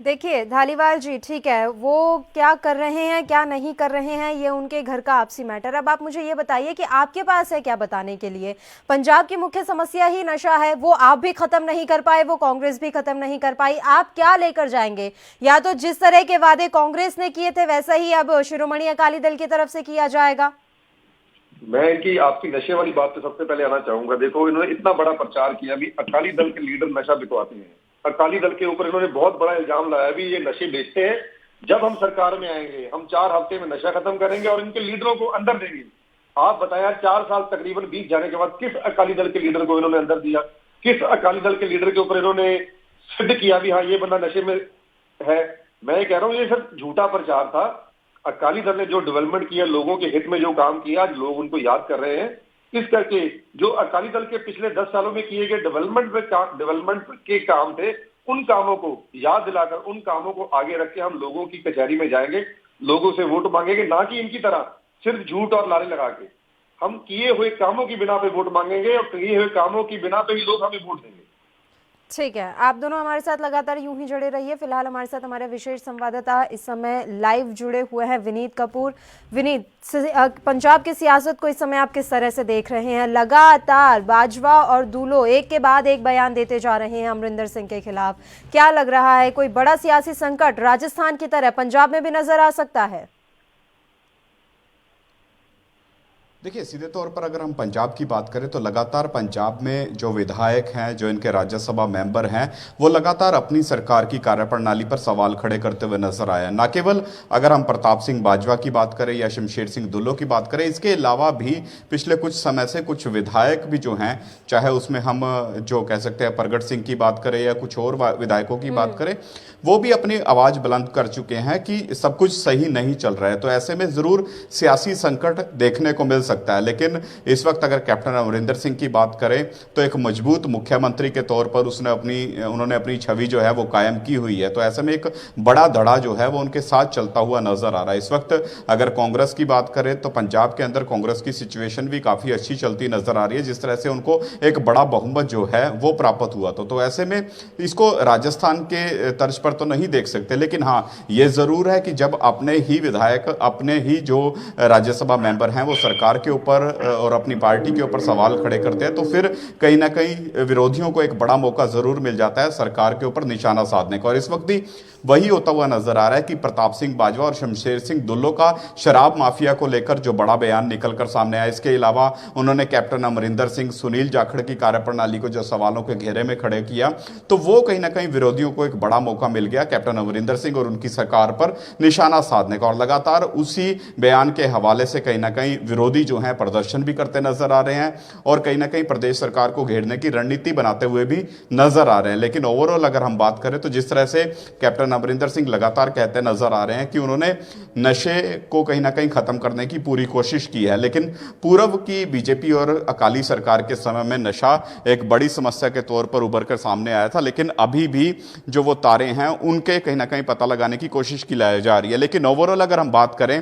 देखिए धालीवाल जी, ठीक है, वो क्या कर रहे हैं क्या नहीं कर रहे हैं ये उनके घर का आपसी मैटर। अब आप मुझे ये बताइए कि आपके पास है क्या बताने के लिए? पंजाब की मुख्य समस्या ही नशा है, वो आप भी खत्म नहीं कर पाए, वो कांग्रेस भी खत्म नहीं कर पाई। आप क्या लेकर जाएंगे? या तो जिस तरह के वादे कांग्रेस ने किए थे वैसा ही अब शिरोमणि अकाली दल की तरफ से किया जाएगा? मैं इनकी आपकी नशे वाली बात पे सबसे पहले आना चाहूंगा। देखो, इन्होंने इतना बड़ा प्रचार किया भी अकाली दल के लीडर नशा बिकवाते हैं। अकाली दल के ऊपर इन्होंने बहुत बड़ा इल्जाम लगाया भी ये नशे बेचते हैं। जब हम सरकार में आएंगे हम 4 हफ्ते में नशा खत्म करेंगे और इनके लीडरों को अंदर देंगे। आप बताया 4 साल तकरीबन बीत जाने के बाद किस अकाली दल के लीडर को इन्होंने अंदर दिया? किस अकाली दल के लीडर के ऊपर इन्होंने सिद्ध किया भी हाँ ये बंदा नशे में है? मैं ये कह रहा हूँ ये सिर्फ झूठा प्रचार था। अकाली दल ने जो डेवलपमेंट किया, लोगों के हित में जो काम किया, आज लोग उनको याद कर रहे हैं। इस करके जो अकाली दल के पिछले 10 सालों में किए गए डेवलपमेंट के काम थे, उन कामों को याद दिलाकर उन कामों को आगे रख के हम लोगों की कचहरी में जाएंगे, लोगों से वोट मांगेंगे। ना कि इनकी तरह सिर्फ झूठ और लारे लगा के। हम किए हुए कामों की बिना पे वोट मांगेंगे और किए हुए कामों की बिना पे ही लोग हमें वोट देंगे। ठीक है, आप दोनों हमारे साथ लगातार यूं ही जुड़े रहिए। फिलहाल हमारे साथ हमारे विशेष संवाददाता इस समय लाइव जुड़े हुए हैं विनीत कपूर। विनीत, पंजाब की सियासत को इस समय आप किस तरह से देख रहे हैं? लगातार बाजवा और दूल्हो एक के बाद एक बयान देते जा रहे हैं अमरिंदर सिंह के खिलाफ। क्या लग रहा है कोई बड़ा सियासी संकट राजस्थान की तरह पंजाब में भी नजर आ सकता है? देखिए, सीधे तौर पर अगर हम पंजाब की बात करें तो लगातार पंजाब में जो विधायक हैं, जो इनके राज्यसभा मेंबर हैं, वो लगातार अपनी सरकार की कार्यप्रणाली पर सवाल खड़े करते हुए नजर आए हैं। न केवल अगर हम प्रताप सिंह बाजवा की बात करें या शमशेर सिंह दुल्लो की बात करें, इसके अलावा भी पिछले कुछ समय से कुछ विधायक भी जो हैं, चाहे उसमें हम जो कह सकते हैं प्रगट सिंह की बात करें या कुछ और विधायकों की बात करें, वो भी अपनी आवाज बुलंद कर चुके हैं कि सब कुछ सही नहीं चल रहा है। तो ऐसे में जरूर सियासी संकट देखने को मिल सकता है। लेकिन इस वक्त अगर कैप्टन अमरिंदर सिंह की बात करें तो एक मजबूत मुख्यमंत्री के तौर पर उन्होंने अपनी छवि जो है वो कायम की हुई है। तो ऐसे में एक बड़ा धड़ा जो है वो उनके साथ चलता हुआ नजर आ रहा है। इस वक्त अगर कांग्रेस की बात करें तो पंजाब के अंदर कांग्रेस की सिचुएशन भी काफी अच्छी चलती नजर आ रही है, जिस तरह से उनको एक बड़ा बहुमत जो है वो प्राप्त हुआ। तो ऐसे में इसको राजस्थान के तर्ज पर तो नहीं देख सकते, लेकिन हाँ ये जरूर है कि जब अपने ही विधायक, अपने ही जो राज्यसभा मेंबर हैं वो सरकार के ऊपर और अपनी पार्टी के ऊपर सवाल खड़े करते हैं, तो फिर कहीं ना कहीं विरोधियों को एक बड़ा मौका जरूर मिल जाता है सरकार के ऊपर निशाना साधने का। और इस वक्त भी वही होता हुआ नजर आ रहा है कि प्रताप सिंह बाजवा और शमशेर सिंह दुल्लो का शराब माफिया को लेकर जो बड़ा बयान निकलकर सामने आया, इसके अलावा उन्होंने कैप्टन अमरिंदर सिंह, सुनील जाखड़ की कार्यप्रणाली को जो सवालों के घेरे में खड़े किया, तो वो कहीं ना कहीं विरोधियों को एक बड़ा मौका मिल गया कैप्टन अमरिंदर सिंह और उनकी सरकार पर निशाना साधने का। और लगातार उसी बयान के हवाले से कहीं ना कहीं विरोधी जो हैं प्रदर्शन भी करते नजर आ रहे हैं और कहीं ना कहीं प्रदेश सरकार को घेरने की रणनीति बनाते हुए भी नजर आ रहे हैं। लेकिन ओवरऑल अगर हम बात करें तो जिस तरह से कैप्टन अमरिंदर सिंह लगातार कहते नजर आ रहे हैं कि उन्होंने नशे को कहीं ना कहीं खत्म करने की पूरी कोशिश की है, लेकिन पूर्व की बीजेपी और अकाली सरकार के समय में नशा एक बड़ी समस्या के तौर पर उभर कर सामने आया था। लेकिन अभी भी जो वो तारे हैं उनके कहीं ना कहीं पता लगाने की कोशिश की जा रही है। लेकिन ओवरऑल अगर हम बात करें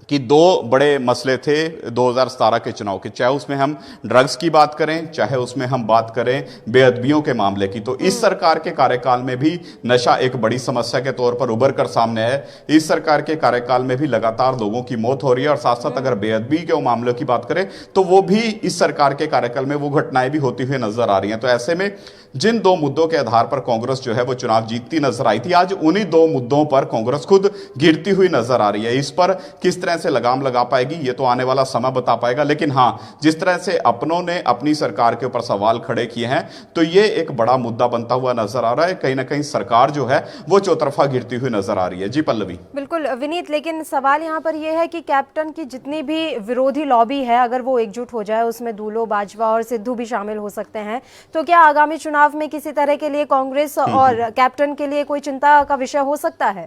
कि दो बड़े मसले थे 2017 के चुनाव के, चाहे उसमें हम ड्रग्स की बात करें, चाहे उसमें हम बात करें बेअदबियों के मामले की, तो इस सरकार के कार्यकाल में भी नशा एक बड़ी समस्या के तौर पर उभर कर सामने है। इस सरकार के कार्यकाल में भी लगातार लोगों की मौत हो रही है और साथ साथ अगर बेअदबी के मामलों की बात करें तो वो भी इस सरकार के कार्यकाल में वो घटनाएं भी होती हुई नजर आ रही हैं। तो ऐसे में जिन दो मुद्दों के आधार पर कांग्रेस जो है वो चुनाव जीतती नजर आई थी, आज उन्हीं दो मुद्दों पर कांग्रेस खुद गिरती हुई नजर आ रही है। इस पर किस तरह से लगाम लगा पाएगी ये तो आने वाला समय बता पाएगा। लेकिन हां, जिस तरह से अपनों ने अपनी सरकार के ऊपर सवाल खड़े किए हैं तो ये एक बड़ा मुद्दा बनता हुआ नजर आ रहा है। कहीं ना कहीं सरकार जो है वो चौतरफा गिरती हुई नजर आ रही है। जी पल्लवी। बिल्कुल विनीत, लेकिन सवाल यहाँ पर यह है कि कैप्टन की जितनी भी विरोधी लॉबी है अगर वो एकजुट हो जाए, उसमें दूलो, बाजवा और सिद्धू भी शामिल हो सकते हैं, तो क्या आगामी चुनाव में किसी तरह के लिए कांग्रेस और कैप्टन के लिए कोई चिंता का विषय हो सकता है?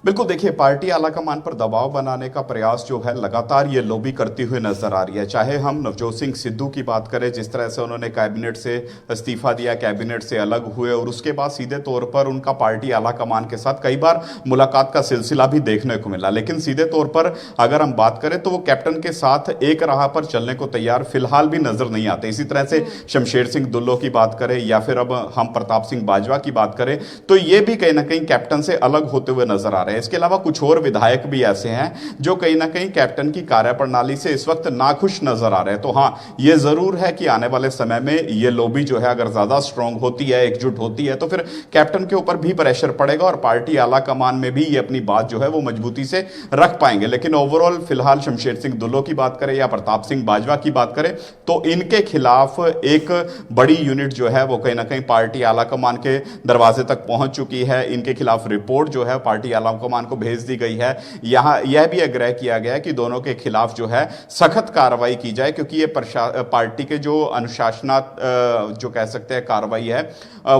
बिल्कुल, देखिए पार्टी आलाकमान पर दबाव बनाने का प्रयास जो है लगातार ये लॉबी करती हुई नजर आ रही है। चाहे हम नवजोत सिंह सिद्धू की बात करें, जिस तरह से उन्होंने कैबिनेट से इस्तीफा दिया, कैबिनेट से अलग हुए और उसके बाद सीधे तौर पर उनका पार्टी आलाकमान के साथ कई बार मुलाकात का सिलसिला भी देखने को मिला। लेकिन सीधे तौर पर अगर हम बात करें तो वो कैप्टन के साथ एक राह पर चलने को तैयार फिलहाल भी नजर नहीं आते। इसी तरह से शमशेर सिंह दुल्लो की बात करें या फिर अब हम प्रताप सिंह बाजवा की बात करें तो ये भी कहीं ना कहीं कैप्टन से अलग होते हुए नजर आ रहे हैं। इसके अलावा कुछ और विधायक भी ऐसे हैं जो कहीं ना कहीं कैप्टन की कार्यप्रणाली से इस वक्त नाखुश नजर आ रहे हैं। तो हां, यह जरूर है कि आने वाले समय में यह लॉबी जो है अगर ज्यादा स्ट्रांग होती है, एकजुट होती है, तो फिर कैप्टन के ऊपर भी प्रेशर पड़ेगा और पार्टी आला कमान में भी ये अपनी बात जो है वो मजबूती से रख पाएंगे। लेकिन ओवरऑल फिलहाल शमशेर सिंह दुल्लो की बात करें या प्रताप सिंह बाजवा की बात करें तो इनके खिलाफ एक बड़ी यूनिट जो है वो कहीं ना कहीं पार्टी आला कमान के दरवाजे तक पहुंच चुकी है। इनके खिलाफ रिपोर्ट जो है पार्टी आला कमान को भेज दी गई है। यहां यह भी आग्रह किया गया है कि दोनों के खिलाफ जो है सख्त कार्रवाई की जाए, क्योंकि ये पार्टी के जो अनुशासनात्मक जो कह सकते हैं कार्रवाई है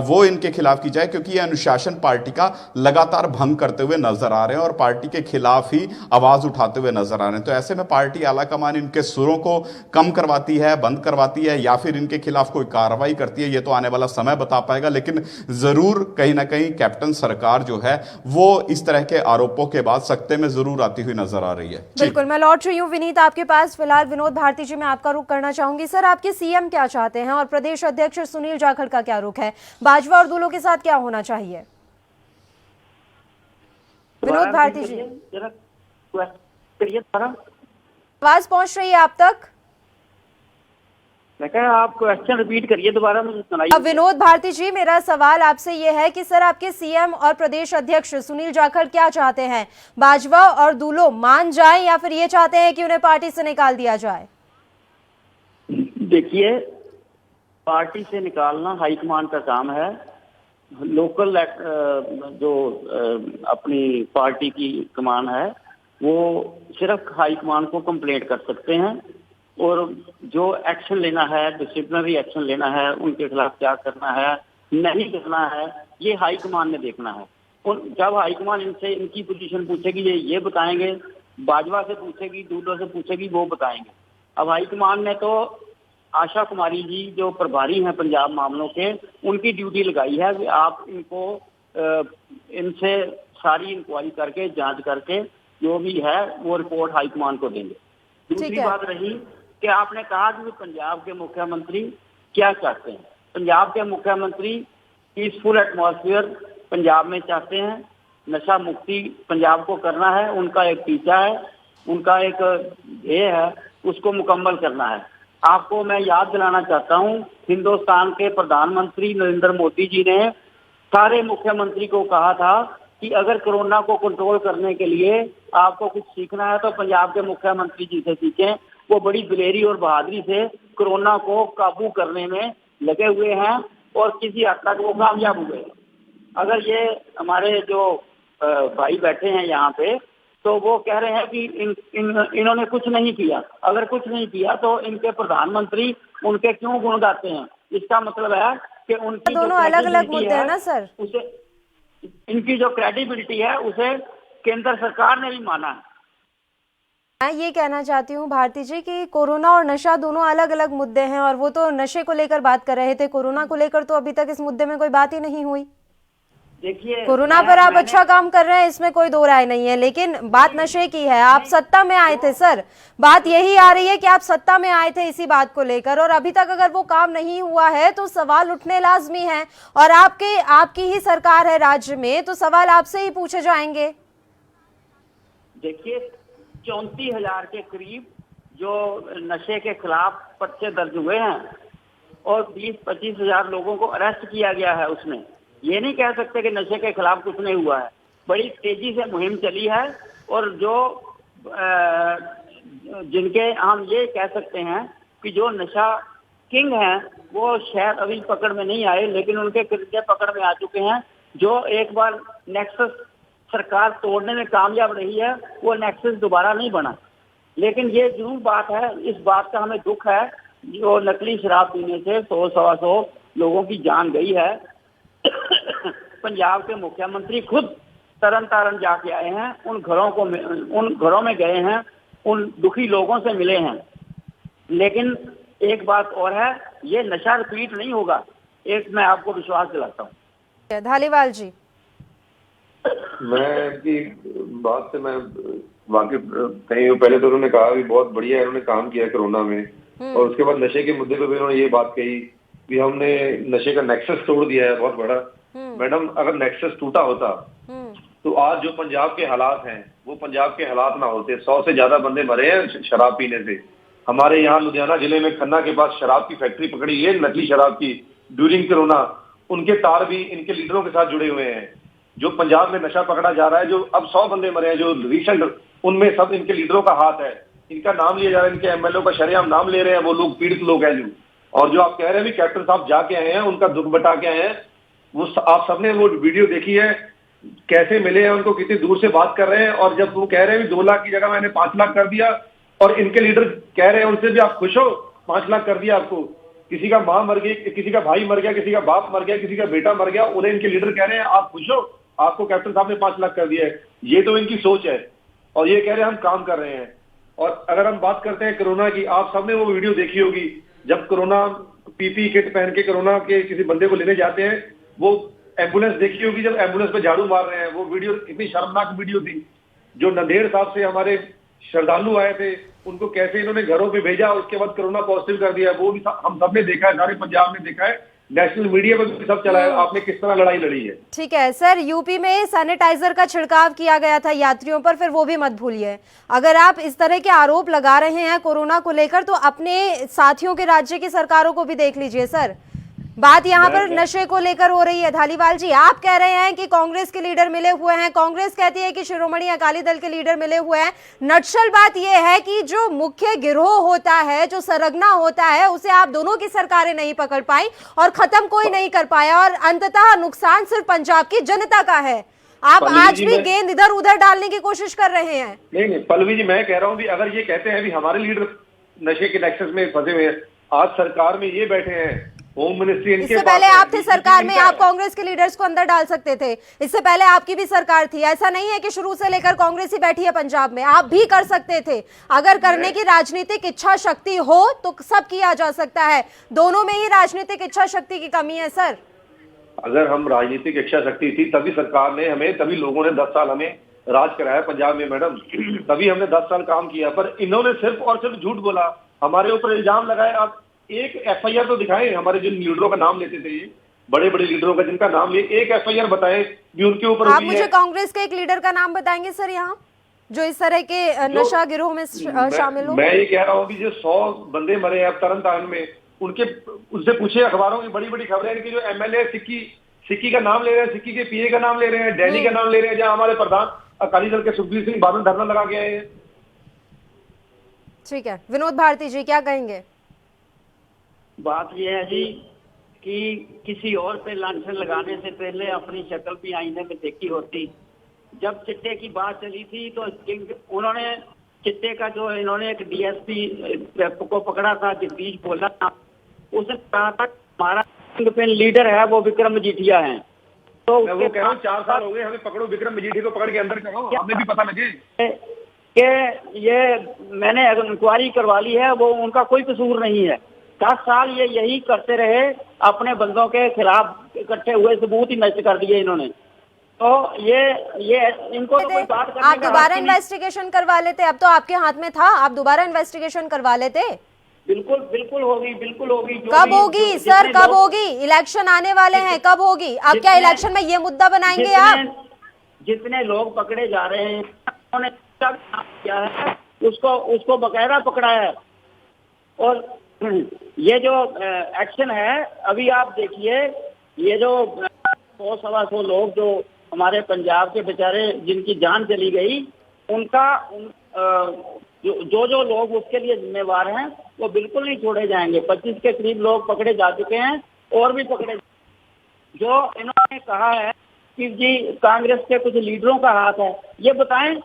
वो इनके खिलाफ की जाए, क्योंकि ये अनुशासन पार्टी का लगातार भंग करते हुए नजर आ रहे हैं और पार्टी के खिलाफ ही आवाज उठाते हुए नजर आ रहे हैं। तो ऐसे में पार्टी आलाकमान इनके सुरों को कम करवाती है, बंद करवाती है या फिर इनके खिलाफ कोई कार्रवाई करती है, ये तो आने वाला समय बता पाएगा। लेकिन जरूर कहीं ना कहीं कैप्टन सरकार जो है वो इस तरह के आरोपों के बाद सख्ते में जरूर आती हुई नजर आ रही है। बिल्कुल, मैं लौट रही हूँ विनीत आपके पास। फिलहाल विनोद भारती जी, मैं आपका रुख करना चाहूंगी। सर, आपके सीएम क्या चाहते हैं और प्रदेश अध्यक्ष सुनील जाखड़ का क्या रुख है? बाजवा और दुल्लो के साथ क्या होना चाहिए? विनोद भारती जी, आवाज पहुंच रही है आप तक? मैं कहा आप क्वेश्चन रिपीट करिए दोबारा, मुझे सुनाइए। अब विनोद भारती जी, मेरा सवाल आपसे ये है कि सर आपके सीएम और प्रदेश अध्यक्ष सुनील जाखड़ क्या चाहते हैं? बाजवा और दुल्लो मान जाएं या फिर ये चाहते हैं कि उन्हें पार्टी से निकाल दिया जाए? देखिए, पार्टी से निकालना हाईकमान का काम है। लोकल जो अपनी पार्टी की कमान है वो सिर्फ हाईकमान को कंप्लेंट कर सकते हैं और जो एक्शन लेना है, डिसिप्लिनरी एक्शन लेना है, उनके खिलाफ क्या करना है, नहीं करना है, ये हाईकमान ने देखना है। और जब हाईकमान इनसे इनकी पोजीशन पूछेगी ये बताएंगे, बाजवा से पूछेगी, दूल्हो से पूछेगी, वो बताएंगे। अब हाईकमान ने तो आशा कुमारी जी जो प्रभारी हैं पंजाब मामलों के, उनकी ड्यूटी लगाई है कि आप इनको इनसे सारी इंक्वायरी करके, जांच करके जो भी है वो रिपोर्ट हाईकमान को देंगे। दूसरी बात रही कि आपने कहा कि पंजाब के मुख्यमंत्री क्या चाहते हैं। पंजाब के मुख्यमंत्री पीसफुल एटमॉस्फेयर पंजाब में चाहते हैं, नशा मुक्ति पंजाब को करना है, उनका एक टीचा है, उनका एक ध्येय है, उसको मुकम्मल करना है। आपको मैं याद दिलाना चाहता हूं, हिंदुस्तान के प्रधानमंत्री नरेंद्र मोदी जी ने सारे मुख्यमंत्री को कहा था कि अगर कोरोना को कंट्रोल करने के लिए आपको कुछ सीखना है तो पंजाब के मुख्यमंत्री जी से सीखें। वो बड़ी दिलेरी और बहादुरी से कोरोना को काबू करने में लगे हुए हैं और किसी हद तक वो कामयाब हुए। अगर ये हमारे जो भाई बैठे हैं यहाँ पे, तो वो कह रहे हैं कि इन्होंने कुछ नहीं किया। अगर कुछ नहीं किया तो इनके प्रधानमंत्री उनके क्यों गुण गाते हैं? इसका मतलब है कि उनकी दोनों अलग अलग मुद्दे हैं ना सर। उसे इनकी जो क्रेडिबिलिटी है उसे केंद्र सरकार ने भी माना है। मैं ये कहना चाहती हूँ भारती जी कि कोरोना और नशा दोनों अलग अलग मुद्दे हैं, और वो तो नशे को लेकर बात कर रहे थे, कोरोना को लेकर तो अभी तक इस मुद्दे में कोई बात ही नहीं हुई। देखिए, कोरोना पर आप अच्छा काम कर रहे हैं, इसमें कोई दो राय नहीं है, लेकिन बात नशे की है। आप सत्ता में आए थे सर, बात यही आ रही है कि आप सत्ता में आए थे इसी बात को लेकर, और अभी तक अगर वो काम नहीं हुआ है तो सवाल उठने लाजमी है। और आपकी ही सरकार है राज्य में, तो सवाल आपसे ही पूछे जाएंगे। देखिए, 34,000 के करीब जो नशे के खिलाफ पर्चे दर्ज हुए हैं और 20-25 हजार लोगों को अरेस्ट किया गया है। उसमें ये नहीं कह सकते कि नशे के खिलाफ कुछ नहीं हुआ है। बड़ी तेजी से मुहिम चली है, और जो जिनके हम ये कह सकते हैं कि जो नशा किंग हैं वो शायद अभी पकड़ में नहीं आए, लेकिन उनके किरदार पकड़ में आ चुके हैं। जो एक बार नेक्सस सरकार तोड़ने में कामयाब रही है, वो नेक्सस दोबारा नहीं बना। लेकिन ये जरूर बात है, इस बात का हमें दुख है, जो नकली शराब पीने से 100-125 लोगों की जान गई है। पंजाब के मुख्यमंत्री खुद तरन तारण जाके आए हैं, उन घरों में गए हैं, उन दुखी लोगों से मिले हैं। लेकिन एक बात और है, ये नशा रिपीट नहीं होगा, एक मैं आपको विश्वास दिलाता हूँ। धालीवाल जी, मैं इनकी बात से मैं वाकिफ नहीं हूँ। पहले तो उन्होंने कहा कि बहुत बढ़िया है, उन्होंने काम किया कोरोना में, और उसके बाद नशे के मुद्दे पे भी उन्होंने ये बात कही कि हमने नशे का नेक्सस तोड़ दिया है बहुत बड़ा। मैडम, अगर नेक्सस टूटा होता तो आज जो पंजाब के हालात हैं वो पंजाब के हालात ना होते। 100 से ज्यादा बंदे मरे हैं शराब पीने से। हमारे यहाँ लुधियाना जिले में खन्ना के पास शराब की फैक्ट्री पकड़ी है, नकली शराब की, ड्यूरिंग कोरोना। उनके तार भी इनके लीडरों के साथ जुड़े हुए हैं। जो पंजाब में नशा पकड़ा जा रहा है, जो अब 100 बंदे मरे हैं जो रिसेंट, उनमें सब इनके लीडरों का हाथ है। इनका नाम लिया जा रहा है, इनके एमएलए का शरेआम नाम ले रहे हैं वो लोग, पीड़ित लोग हैं जो। और जो आप कह रहे हैं भी कैप्टन साहब जाके आए हैं, उनका दुख बता के आए हैं, वो आप सबने वो वीडियो देखी है, कैसे मिले हैं उनको, कितनी दूर से बात कर रहे हैं। और जब वो कह रहे हैं 2 लाख की जगह मैंने 5 लाख कर दिया, और इनके लीडर कह रहे हैं उनसे भी आप खुश हो, 5 लाख कर दिया आपको। किसी का माँ मर गई, किसी का भाई मर गया, किसी का बाप मर गया, किसी का बेटा मर गया, उन्हें इनके लीडर कह रहे हैं आप खुश हो, आपको कैप्टन साहब ने 5 लाख कर दिया है। ये तो इनकी सोच है, और ये कह रहे हैं हम काम कर रहे हैं। और अगर हम बात करते हैं कोरोना की, आप सबने वो वीडियो देखी होगी, जब कोरोना पीपी किट पहन के कोरोना के किसी बंदे को लेने जाते हैं, वो एम्बुलेंस देखी होगी, जब एम्बुलेंस पे झाड़ू मार रहे हैं। वो वीडियो इतनी शर्मनाक वीडियो थी। जो नंदेड़ साहब से हमारे श्रद्धालु आए थे, उनको कैसे इन्होंने घरों पे भेजा, उसके बाद कोरोना पॉजिटिव कर दिया, वो भी हम सबने देखा है, सारे पंजाब ने देखा है, नेशनल मीडिया पर भी सब चला है, आपने किस तरह लड़ाई लड़ी है। ठीक है सर, यूपी में सैनिटाइजर का छिड़काव किया गया था यात्रियों पर, फिर वो भी मत भूलिए। अगर आप इस तरह के आरोप लगा रहे हैं कोरोना को लेकर, तो अपने साथियों के राज्य की सरकारों को भी देख लीजिए सर। बात यहाँ पर नशे को लेकर हो रही है। धालीवाल जी, आप कह रहे हैं कि कांग्रेस के लीडर मिले हुए हैं, कांग्रेस कहती है कि शिरोमणि अकाली दल के लीडर मिले हुए हैं। नक्सल बात यह है कि जो मुख्य गिरोह होता है, जो सरगना होता है, उसे आप दोनों की सरकारें नहीं पकड़ पाई और खत्म कोई नहीं कर पाया, और अंततः नुकसान सिर्फ पंजाब की जनता का है। आप आज भी गेंद इधर उधर डालने की कोशिश कर रहे हैं। नहीं पल्लवी जी, मैं कह रहा हूँ भी अगर ये कहते हैं भी हमारे लीडर नशे के नेक्सस में फंसे हुए हैं, आज सरकार में ये बैठे हैं, होम मिनिस्ट्री इनके इससे पहले आप थे सरकार में, आप कांग्रेस के लीडर्स को अंदर डाल सकते थे। इससे पहले आपकी भी सरकार थी। ऐसा नहीं है कि शुरू से लेकर कांग्रेस ही बैठी है पंजाब में, आप भी कर सकते थे। अगर करने की राजनीतिक इच्छा शक्ति हो तो सब किया जा सकता है। दोनों में ही राजनीतिक इच्छा शक्ति की कमी है सर। अगर हम राजनीतिक इच्छा शक्ति थी तभी सरकार ने हमें, तभी लोगों ने 10 साल हमें राज कराया पंजाब में मैडम, तभी हमने 10 साल काम किया। पर इन्होंने सिर्फ और सिर्फ झूठ बोला, हमारे ऊपर इल्जाम लगाए। आप एक एफआईआर तो दिखाएं, हमारे जिन लीडरों का नाम लेते थे, ये बड़े बड़े लीडरों का जिनका नाम लिए, एक एफआईआर बताएं भी उनके ऊपर। आप मुझे कांग्रेस के एक लीडर का नाम बताएंगे सर यहाँ, जो इस तरह के नशा गिरोह में शामिल हो? मैं ये कह रहा हूँ कि जो 100 बंदे मरे हैं अब तरन तारण में, उनसे पूछे, अखबारों की बड़ी बड़ी खबरें हैं कि जो एमएलए सिक्की का नाम ले रहे हैं, सिक्की के पीए का नाम ले रहे हैं, डैनी का नाम ले रहे हैं, जहाँ हमारे प्रधान अकाली दल के सुखबीर सिंह बादल धरना लगा के आए हैं। ठीक है, विनोद भारती जी क्या कहेंगे? बात यह है जी कि किसी और पे लांछन लगाने से पहले अपनी शक्ल भी आईने में देखी होती जब चिट्टे की बात चली थी तो उन्होंने चिट्टे का जो इन्होंने एक डीएसपी को पकड़ा था, जगदीश बोला, उसने कहा था हमारा किंगपिन लीडर है वो विक्रम मजीठिया है। तो मैं वो कह रहा हूँ 4 साल हो गए, हमें पकड़ो, विक्रम मजीठिया को पकड़ के अंदर करो, हमें भी पता लगे कि ये मैंने इंक्वायरी करवा ली है, वो उनका कोई कसूर नहीं है। 10 साल ये यही करते रहे, अपने बंदों के खिलाफ इकट्ठे हुए सबूत ही नष्ट कर दिए इन्होंने। तो ये इनको तो कोई बात करने आप का दोबारा हक नहीं। इन्वेस्टिगेशन करवा लेते, अब तो आपके हाथ में था, आप दोबारा इन्वेस्टिगेशन करवा लेते। बिल्कुल बिल्कुल होगी, बिल्कुल होगी। कब होगी सर, कब होगी? इलेक्शन आने वाले हैं, कब होगी? अब क्या इलेक्शन में ये मुद्दा बनाएंगे आप? जितने लोग पकड़े जा रहे हैं उन्होंने क्या है, उसको बकायदा पकड़ा है। और ये जो एक्शन है, अभी आप देखिए, ये जो 100-125 लोग जो हमारे पंजाब के बेचारे जिनकी जान चली गई, उनका जो लोग उसके लिए जिम्मेवार हैं वो बिल्कुल नहीं छोड़े जाएंगे। 25 के करीब लोग पकड़े जा चुके हैं और भी पकड़े। जो इन्होंने कहा है कि जी कांग्रेस के कुछ लीडरों का हाथ है, ये बताएं।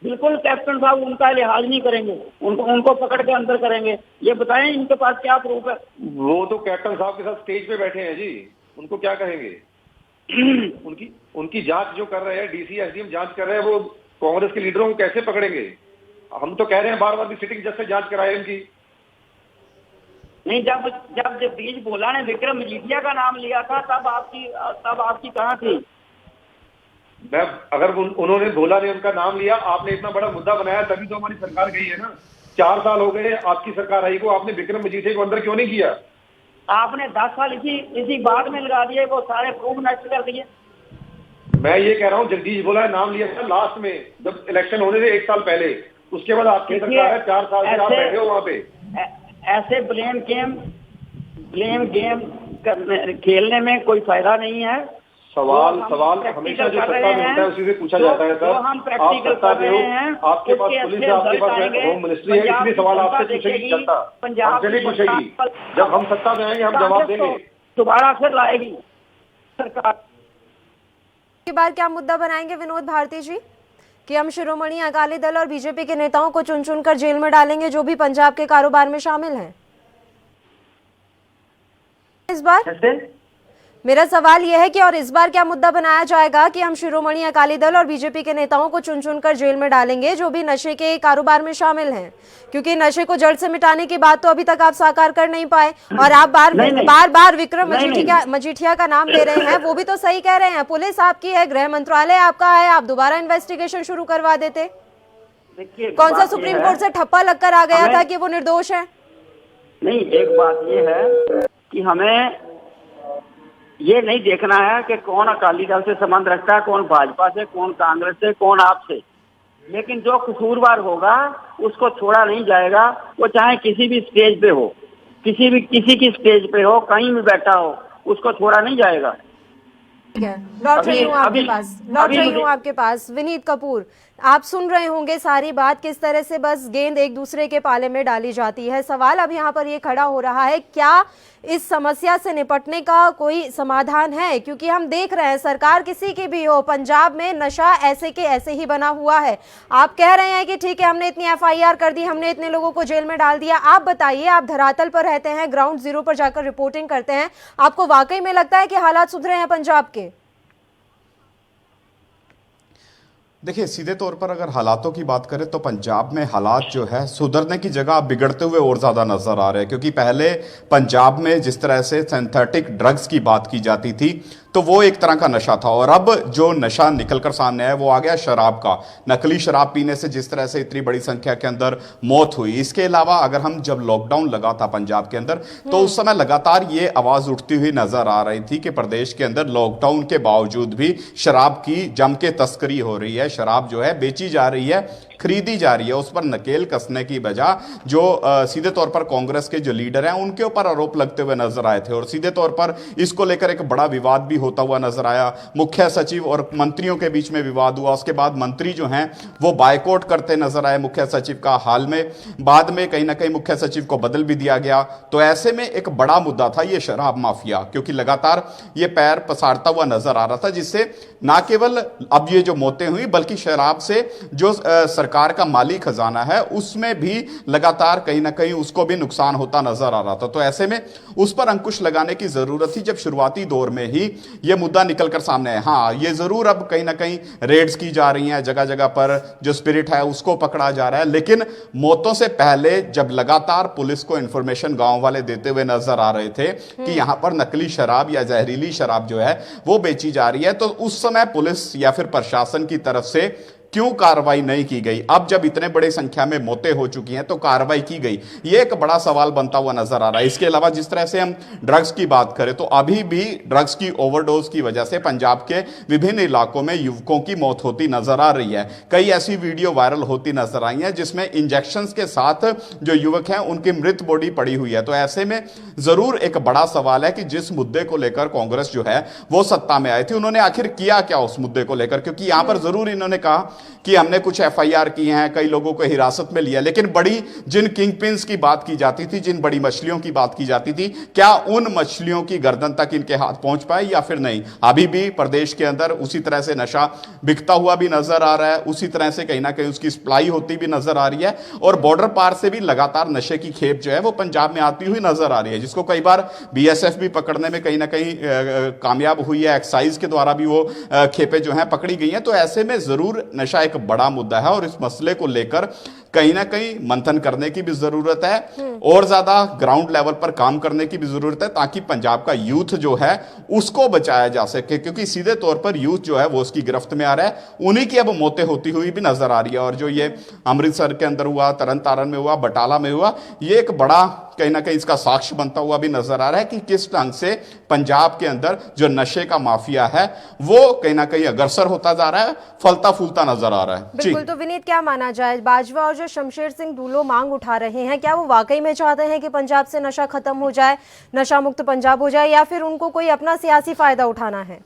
बिल्कुल कैप्टन साहब उनका लिहाज नहीं करेंगे, उनको पकड़ के अंदर करेंगे। ये बताएं इनके पास क्या प्रूफ है? वो तो कैप्टन साहब के साथ स्टेज पे बैठे हैं जी, उनको क्या कहेंगे? उनकी जांच जो कर रहे हैं, डीसी एसडीएम जांच कर रहे हैं, वो कांग्रेस के लीडरों को कैसे पकड़ेंगे? हम तो कह रहे हैं बार बार भी सिटिंग जज से जांच कराए इनकी। नहीं, जब जगदीश बोला ने विक्रम मजीठिया का नाम लिया था, तब आपकी कहाँ थी? अगर उन्होंने भोला ने उनका नाम लिया, आपने इतना बड़ा मुद्दा बनाया, तभी तो हमारी सरकार गई है ना। 4 साल हो गए आपकी सरकार आई को, आपने विक्रम मजीठिया को अंदर क्यों नहीं किया? आपने 10 साल इसी बात में लगा दिए, वो सारे प्रूफ नष्ट कर दिए। मैं ये कह रहा हूँ, जगदीश भोला ने नाम लिया था लास्ट में, जब इलेक्शन होने से 1 साल पहले, उसके बाद आपकी सरकार है, 4 साल से आप बैठे हो वहाँ पे। ऐसे ब्लेम गेम खेलने में कोई फायदा नहीं है। सवाल हमेशा जो सत्ता में होता है उसी से पूछा जाता है सर। आप सत्ता में हो, आपके पास पुलिस है, आपके पास होम मिनिस्ट्री है, इसलिए सवाल आपसे पूछेगी जनता, हमसे नहीं पूछेगी। जब हम सत्ता में आएंगे हम जवाब देंगे। दोबारा फिर लाएगी सरकार। के बाद क्या मुद्दा बनाएंगे विनोद भारती जी कि हम शिरोमणि अकाली दल और बीजेपी के नेताओं को चुन चुनकर जेल में डालेंगे जो भी पंजाब के कारोबार में शामिल हैं? इस बार मेरा सवाल यह है कि और इस बार क्या मुद्दा बनाया जाएगा कि हम शिरोमणि अकाली दल और बीजेपी के नेताओं को चुन चुनकर जेल में डालेंगे जो भी नशे के कारोबार में शामिल हैं, क्योंकि नशे को जड़ से मिटाने की बात तो अभी तक आप साकार कर नहीं पाए और आप बार विक्रम मजीठिया का नाम ले रहे हैं। वो भी तो सही कह रहे हैं, पुलिस आपकी है, गृह मंत्रालय आपका है, आप दोबारा इन्वेस्टिगेशन शुरू करवा देते। कौन सा सुप्रीम कोर्ट से ठप्पा लगकर आ गया था कि वो निर्दोष है? नहीं, एक बात ये है कि हमें ये नहीं देखना है कि कौन अकाली दल से संबंध रखता है, कौन भाजपा से, कौन कांग्रेस से, कौन आपसे, लेकिन जो कसूरवार होगा उसको छोड़ा नहीं जाएगा। वो चाहे किसी भी स्टेज पे हो, किसी की स्टेज पे हो, कहीं भी बैठा हो, उसको छोड़ा नहीं जाएगा। लौट रही हूँ आपके पास विनीत कपूर, आप सुन रहे होंगे सारी बात, किस तरह से बस गेंद एक दूसरे के पाले में डाली जाती है। सवाल अब यहाँ पर ये खड़ा हो रहा है, क्या इस समस्या से निपटने का कोई समाधान है? क्योंकि हम देख रहे हैं सरकार किसी की भी हो, पंजाब में नशा ऐसे के ऐसे ही बना हुआ है। आप कह रहे हैं कि ठीक है हमने इतनी FIR कर दी, हमने इतने लोगों को जेल में डाल दिया। आप बताइए, आप धरातल पर रहते हैं, ग्राउंड जीरो पर जाकर रिपोर्टिंग करते हैं, आपको वाकई में लगता है कि हालात सुधरे हैं पंजाब के? देखिए, सीधे तौर पर अगर हालातों की बात करें तो पंजाब में हालात जो है सुधरने की जगह बिगड़ते हुए और ज़्यादा नजर आ रहे हैं, क्योंकि पहले पंजाब में जिस तरह से सिंथेटिक ड्रग्स की बात की जाती थी तो वो एक तरह का नशा था, और अब जो नशा निकलकर सामने है वो आ गया शराब का। नकली शराब पीने से जिस तरह से इतनी बड़ी संख्या के अंदर मौत हुई। इसके अलावा अगर हम जब लॉकडाउन लगा था पंजाब के अंदर तो उस समय लगातार ये आवाज उठती हुई नजर आ रही थी कि प्रदेश के अंदर लॉकडाउन के बावजूद भी शराब की जम के तस्करी हो रही है, शराब जो है बेची जा रही है। खरीदी जा रही है, उस पर नकेल कसने की बजाय जो सीधे तौर पर कांग्रेस के जो लीडर हैं उनके ऊपर आरोप लगते हुए नजर आए थे और सीधे तौर पर इसको लेकर एक बड़ा विवाद भी होता हुआ नजर आया। मुख्य सचिव और मंत्रियों के बीच में विवाद हुआ, उसके बाद मंत्री जो हैं वो बायकॉट करते नजर आए मुख्य सचिव का। हाल में बाद में कहीं ना कहीं मुख्य सचिव को बदल भी दिया गया। तो ऐसे में एक बड़ा मुद्दा था ये शराब माफिया, क्योंकि लगातार ये पैर पसारता हुआ नजर आ रहा था, जिससे ना केवल अब ये जो मौतें हुई बल्कि शराब से जो सरकार का माली खजाना है उसमें भी लगातार कहीं ना कहीं उसको भी नुकसान होता नजर आ रहा था। तो ऐसे में उस पर अंकुश लगाने की जरूरत थी जब शुरुआती दौर में ही यह मुद्दा निकलकर सामने आया। हाँ, ये जरूर अब कहीं ना कहीं रेड्स की जा रही हैं, जगह जगह पर जो स्पिरिट है उसको पकड़ा जा रहा है, लेकिन मौतों से पहले जब लगातार पुलिस को इंफॉर्मेशन गांव वाले देते हुए नजर आ रहे थे कि यहां पर नकली शराब या जहरीली शराब जो है वो बेची जा रही है, तो उस समय पुलिस या फिर प्रशासन की तरफ से क्यों कार्रवाई नहीं की गई? अब जब इतने बड़े संख्या में मौतें हो चुकी हैं तो कार्रवाई की गई, ये एक बड़ा सवाल बनता हुआ नजर आ रहा है। इसके अलावा जिस तरह से हम ड्रग्स की बात करें तो अभी भी ड्रग्स की ओवरडोज की वजह से पंजाब के विभिन्न इलाकों में युवकों की मौत होती नजर आ रही है। कई ऐसी वीडियो वायरल होती नजर आई हैं जिसमें इंजेक्शन के साथ जो युवक हैं उनकी मृत बॉडी पड़ी हुई है। तो ऐसे में जरूर एक बड़ा सवाल है कि जिस मुद्दे को लेकर कांग्रेस जो है वो सत्ता में आई थी, उन्होंने आखिर किया क्या उस मुद्दे को लेकर? क्योंकि यहां पर जरूर इन्होंने कहा कि हमने कुछ एफआईआर की हैं, कई लोगों को हिरासत में लिया, लेकिन बड़ी जिन किंग पिन्स की बात की जाती थी, जिन बड़ी मछलियों की बात की जाती थी, क्या उन मछलियों की गर्दन तक इनके हाथ पहुंच पाए या फिर नहीं? अभी भी प्रदेश के अंदर उसी तरह से नशा बिकता हुआ भी नजर आ रहा है, उसी तरह से कहीं ना कहीं उसकी सप्लाई होती भी नजर आ रही है और बॉर्डर पार से भी लगातार नशे की खेप जो है वो पंजाब में आती हुई नजर आ रही है, जिसको कई बार बीएसएफ भी पकड़ने में कहीं ना कहीं कामयाब हुई है, एक्साइज के द्वारा भी वो खेपें जो है पकड़ी गई हैं। तो ऐसे में जरूर नशा एक बड़ा मुद्दा है और इस मसले को लेकर कहीं ना कहीं मंथन करने की भी जरूरत है और ज्यादा ग्राउंड लेवल पर काम करने की भी जरूरत है, ताकि पंजाब का यूथ जो है उसको बचाया जा सके, क्योंकि सीधे तौर पर यूथ जो है वो उसकी गिरफ्त में आ रहा है, उन्हीं की अब मौतें होती हुई भी नजर आ रही है। और जो ये अमृतसर के अंदर हुआ, तरन तारण में हुआ, बटाला में हुआ, ये एक बड़ा कहीं ना कहीं इसका साक्ष्य बनता हुआ भी नजर आ रहा है कि किस ढंग से पंजाब के अंदर जो नशे का माफिया है वो कहीं ना कहीं अग्रसर होता जा रहा है, फलता फूलता नजर आ रहा है। बिल्कुल। तो विनीत, क्या माना जाए, बाजवा और जो शमशेर सिंह ढुल्लो मांग उठा रहे हैं, क्या वो वाकई में चाहते हैं कि पंजाब से नशा खत्म हो जाए, नशा मुक्त पंजाब हो जाए, या फिर उनको कोई अपना सियासी फायदा उठाना है?